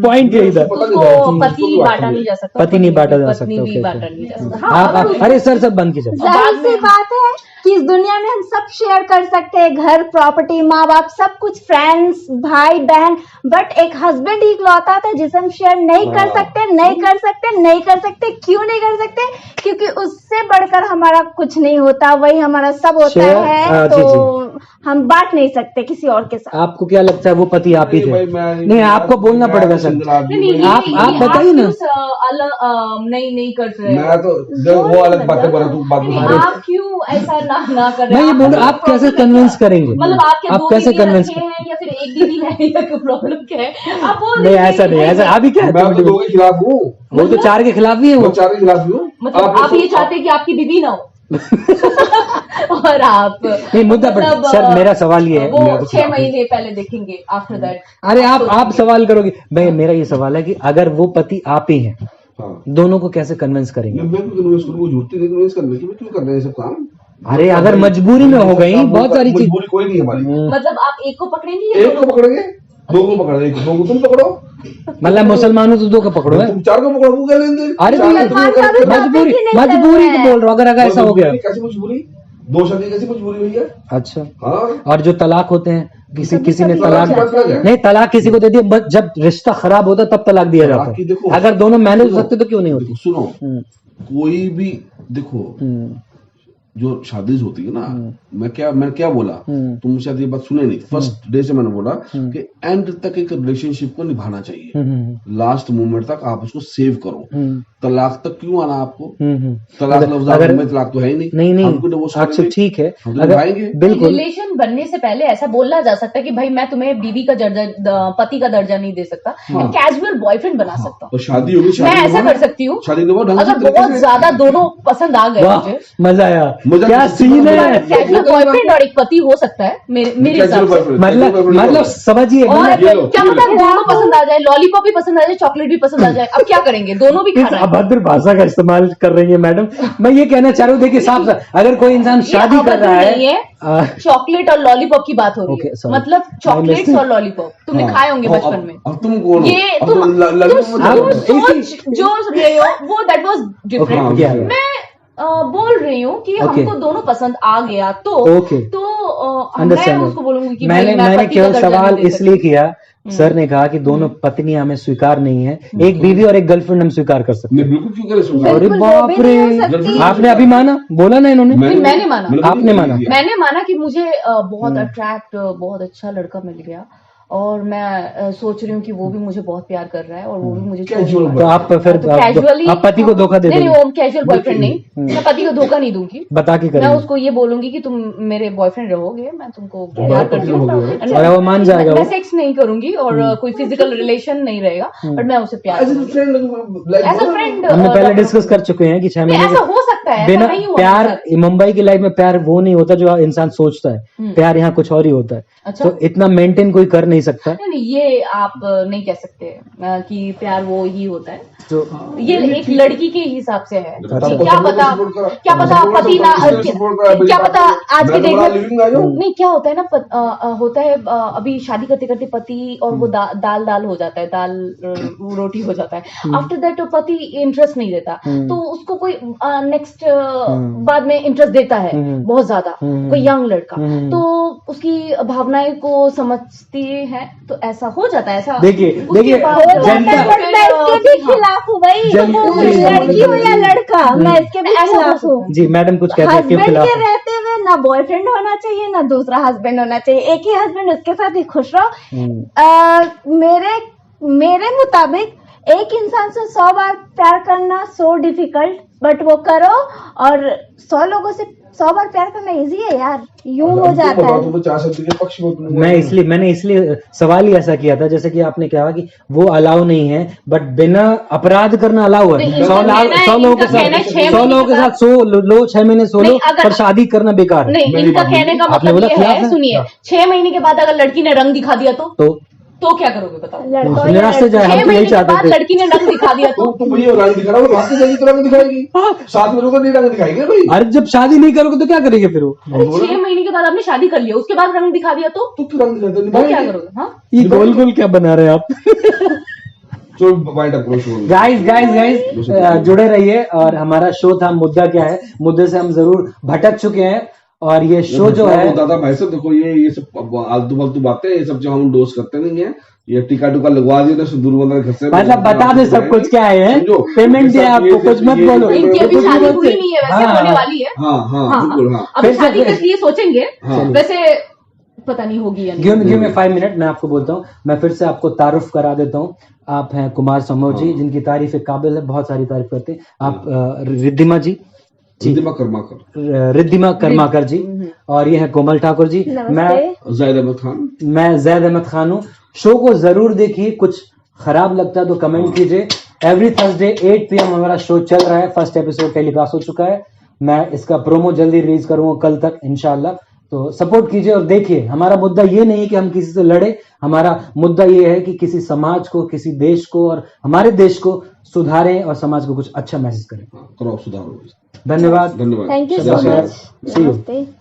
पॉइंट यही था। पता नहीं उसको था, उसको पति भी बांटा बांटा नहीं जा सकता, पति नहीं बांटा जा पत्नी सकता, भी ओके, बांटा ओके। नहीं जा सकता। हाँ, आप अगर अरे सर सब बंद कीजिए। बाद जाहिर सी में- बात है कि इस दुनिया में हम सब शेयर कर सकते हैं, घर, प्रॉपर्टी, माँ बाप, सब कुछ, फ्रेंड्स, भाई बहन, बट एक हस्बैंड ही इकलौता था जिसे हम शेयर नहीं कर हाँ। सकते, नहीं कर सकते, नहीं कर सकते। क्यों नहीं कर सकते? क्योंकि उससे बढ़कर हमारा कुछ नहीं होता, वही हमारा सब होता शेयर, है, जी, तो हम बांट नहीं सकते किसी और के साथ। आपको क्या लगता है वो पति आप ही नहीं थे? भाई, मैं नहीं आपको बोलना मैं पड़ेगा तो सर। सिंगल आदमी नहीं, हूँ। नहीं, आप ये बताइए ना। क्यों अलग नहीं कर रहे हो? मैं तो जब वो अलग बातें बना तू बात नहीं, बता रहे। आप क्यों ऐसा ना कर रहे मैं ये हो? बोल आपका आप कैसे problem है कन्विंस क्या? करेंगे? मतलब आप क्या आप दो कैसे दीदियां कन्विंस रखे हैं या फिर एक दीदी है या कोई प्रॉब्लम क्या है? आप बोल नहीं दीजिए ऐसा कि नहीं, भाई ऐसा अभी क्या है? मैं तो दो के खिलाफ हूँ, वो तो 4 के खिलाफ भी है वो वो। 4 के खिलाफ भी हूँ। मतलब आप ये चाहते हैं कि आपकी बीबी ना हो और आप नहीं मुद्दा पर मतलब, सर मेरा सवाल ये है। वो मैं तो 6 खिलाफ महीने पहले देखेंगे आफ्टर दैट। अरे आप सवाल करोगे, मैं मेरा ये सवाल है कि अगर वो पति आप ही हैं, हाँ, दोनों को कैसे कन्विंस करेंगे? मैं क्यों कन्विंस करूँ? वो झूठी नहीं कन्विंस करने की, मैं क्यों कर रहे हैं ये सब काम? अरे अगर मजबूरी में हो गई, बहुत सारी चीज। मजबूरी कोई नहीं है हमारी। मतलब आप एक को पकड़ेंगे या एक को पकड़ेंगे, दो को पकड़ेंगे, दो को तुम पकड़ो, मतलब मुसलमानों तो 2 का पकड़ो है। तुम 4 को पकड़ो, वो क्या लेंगे? अरे तो ये मुसलमान का भी मजबूरी टॉपिक ही नहीं मजबूरी चल तो रहा है। बोल रहा हूँ, अगर ऐसा हो गया। कैसी मजबूरी? 2 शादी कैसी मजबूरी हुई है? अच्छा, हाँ, और जो तलाक होते हैं, किसी किसी ने कभी तलाक तलाक की बात क्या है? नहीं, तलाक किसी को दे दिया, बस जब रिश्ता खराब होता है तब तलाक दिया तलाक जाता की है। देखो, अगर दोनों मैनेज हो सुनो, सकते तो क्यों नहीं होती? देखो, सुनो, हम्म, कोई भी देखो जो शादी होती है ना, मैं क्या बोला, तुम शायद ये बात सुने नहीं, फर्स्ट डे से मैंने बोला कि एंड तक एक रिलेशनशिप को निभाना चाहिए, लास्ट मोमेंट तक आप उसको सेव करो। तलाक तक क्यों आना आपको? तलाक लफ्ज़ अगर- में तलाक तो है ही नहीं। नहीं हमको divorce अच्छा करेंगे, ठीक है, हम तो अगर निभाएंगे। बिल्कुल रिलेशन बनने से पहले ऐसा बोलना जा सकता है कि भाई मैं तुम्हें बीवी का पति का दर्जा नहीं दे सकता, कैजुअल बॉयफ्रेंड बना सकता हूँ। और शादी होगी, मैं शादी ऐसा निभाओ, कर सकती हूँ शादी निभाओ ढंग से, अगर तरीके बहुत से। ज्यादा दोनों पसंद आ गए वाह मुझे। मजा आया, मजा क्या किसी सीन को है। कैजुअल बॉयफ्रेंड और एक पति हो सकता है मेरे हिसाब से। मतलब समझिए और ये लो, क्या ये पता लो। दोनों पसंद आ जाए, लॉलीपॉप भी पसंद आ जाए, चॉकलेट भी पसंद आ जाए, अब क्या करेंगे? दोनों भी किस खाना है। अभद्र भाषा का इस्तेमाल कर रही है मैडम। मैं ये कहना चाह रहा हूँ, देखिए साफ साफ, अगर कोई इंसान ये शादी कर अभद्र रहा नहीं है है, चॉकलेट और लॉलीपॉप की बात हो रही Okay, है, sorry. मतलब चॉकलेट्स और लॉलीपॉप तुमने हाँ, खाए होंगे और बचपन में। अब तुम कौन हो? ये अब तुम तो तुम आप- सोच जो रहे हो वो दैट वाज हाँ, डिफरेंट। क्या है? मैं बोल रही हूँ कि Okay. हमको दोनों पसंद आ गया तो Okay. मैं Understand. उसको बोलूंगी कि मैंने भाई मैं मैंने पति का केवल दर्जा सवाल नहीं दे इसलिए किया, सर ने कहा कि दोनों पत्नियां हमें स्वीकार नहीं है, एक बीवी और एक गर्लफ्रेंड हम स्वीकार कर सकते नहीं, बिल्कुल क्यों करे सुन? हैं। अरे बिल्कुल, वो बाप भी नहीं हो रे, सकती। आपने अभी माना, बोला ना इन्होंने। नहीं, मैंने माना। आपने माना। मैंने माना कि मुझे बहुत अट्रैक्ट बहुत अच्छा लड़का मिल गया और मैं सोच रही हूँ कि वो भी मुझे बहुत प्यार कर रहा है और वो भी मुझे छोड़ Casual रहा है। तो आप फिर तो कैजुअली आप पति को धोखा दे नहीं देंगे, वो कैजुअल बॉयफ्रेंड नहीं, मैं पति को धोखा नहीं दूंगी। बता के मैं करेंगे। उसको ये बोलूंगी कि तुम मेरे बॉयफ्रेंड रहोगे, मैं तुमको प्यार बहुत करती हूँ पति रहोगे। और वो मान जाएगा मैं वो। सेक्स नहीं करूंगी और कोई फिजिकल रिलेशन नहीं रहेगा, बट मैं उसे प्यार As a करूंगी friend, like, as a friend. हमने पहले डिस्कस कर चुके हैं कि 6 महीने ऐसा हो सकता है, ऐसा बिना नहीं हुआ प्यार, मेरे साथ। मुंबई की लाइफ में प्यार वो नहीं होता जो इंसान सोचता है, प्यार यहाँ कुछ और ही होता है। अच्छा। तो इतना मेंटेन कोई कर नहीं सकता। नहीं नहीं, ये आप नहीं कह सकते कि प्यार वो ही होता है, तो ये एक लड़की के हिसाब से है। अच्छा। क्या पता पति ना, क्या पता आज के डेट में नहीं क्या होता है ना, होता है अभी शादी करते करते पति और वो दाल हो जाता है, दाल रोटी हो जाता है। आफ्टर दैट पति इंटरेस्ट नहीं देता, तो उसको कोई नेक्स्ट बाद में इंटरेस्ट देता है बहुत ज्यादा, कोई यंग लड़का, तो उसकी भावनाएं को समझती है, तो ऐसा हो जाता है। ऐसा देखिए जनता बट मैं इसके भी खिलाफ हूँ भाई, लड़की हो या लड़का, मैं इसके भी ऐसा हो खिलाफ हूँ। जी मैडम कुछ कहते हैं, क्यों हस्बैंड खिलाफ के रहते हुए ना बॉयफ्रेंड होना चाहिए ना दूसरा हस्बैंड होना चाहिए, एक ही हस्बैंड, उसके साथ ही खुश रहो। मेरे मुताबिक एक इंसान से 100 बार प्यार करना सो डिफिकल्ट, बट वो करो, और 100 लोगों से 100 बार प्यार करना इजी है यार, यूं हो जाता है। तो 4 शब्द के पक्ष में तुम- मैंने इसलिए सवाल ही ऐसा किया था, जैसे कि आपने कहा कि वो अलाउ नहीं है, बट बिना अपराध करना अलाउ है। नहीं, 100 लोगों के इनका कहना है साथ 6 100 लोगों के साथ 100 लो 6 महीने 100 लो, नहीं, अगर- पर शादी करना बेकार है। नहीं, मेरी इनका बात कहने का आपने मतलब बोला ये खिलाफ है, है? सुनिए, 6 महीने के बाद अगर लड़की ने रंग दिखा दिया तो तो क्या करोगे बताओ? लड़का निराश से जाए, हम 6 तो यही महीने के बाद चाहते थे। लड़की ने रंग दिखा दिया तो तो भैया रंग दिखा रहा हूँ, भाग के जाएगी तो रंग दिखाएगी, साथ में लोगों नहीं रंग दिखाएंगे भाई। अरे जब शादी नहीं करोगे तो क्या करेंगे फिर वो? अरे 6 महीने के बाद आपने शादी कर लिया, उसके बाद रंग दिखा दिया तो तो क्यों रंग दिखाते तो क्या निभाएंगे। करोगे? हाँ, ये गोल गोल क्या बना रहे हैं आप? जो वाइंड अप करो शो। गाइस जुड़े रहिए। और हमारा शो था मुद्दा क्या है, मुद्दे से हम जरूर भटक चुके हैं और ये शो जो है दादा भाई साहब देखो, ये सब आलतू फालतू बातें, ये सब जो हम डोज करते नहीं है, ये टीका टुका लगवा दिए तो दूर बंदा घर से, मतलब बता दे सब कुछ क्या है, समझो, पेमेंट दिया ये सब- आपको, ये कुछ सब- मत ये- बोलो। ये- इनकी अभी ये- शादी ये- हुई नहीं है, वैसे हाँ, होने वाली है। हाँ हाँ बिल्कुल हाँ। अब फिर से- शादी के लिए सोचेंगे, हाँ। वैसे पता नहीं होगी या नहीं। गिव मी 5 मिनट, मैं आपको बोलता हूँ। मैं फिर से आपको तारुफ करा देता हूँ। आप हैं कुमार समोर जी, जिनकी तारीफ काबिल है, बहुत सारी तारीफ करते हैं आप। रिद्धिमा जी, रिद्धिमा कर्माकर, रिद्धिमा कर्माकर जी, और ये है कोमल ठाकुर जी। नमस्ते। जाहिद अहमद खान, मैं जैद अहमद खान हूँ। शो को जरूर देखिए, कुछ खराब लगता है तो कमेंट कीजिए। एवरी थर्सडे 8 PM हमारा शो चल रहा है, फर्स्ट एपिसोड टेलीकास्ट हो चुका है। मैं इसका प्रोमो जल्दी रिलीज करूंगा कल तक इंशाल्लाह। तो सपोर्ट कीजिए और देखिए। हमारा मुद्दा ये नहीं है कि हम किसी से लड़े, हमारा मुद्दा ये है कि किसी समाज को, किसी देश को और हमारे देश को सुधारें और समाज को कुछ अच्छा मैसेज करें। करो सुधारो। धन्यवाद। धन्यवाद। थैंक यू शब्बा सो खैर। मच। See you. नमस्ते।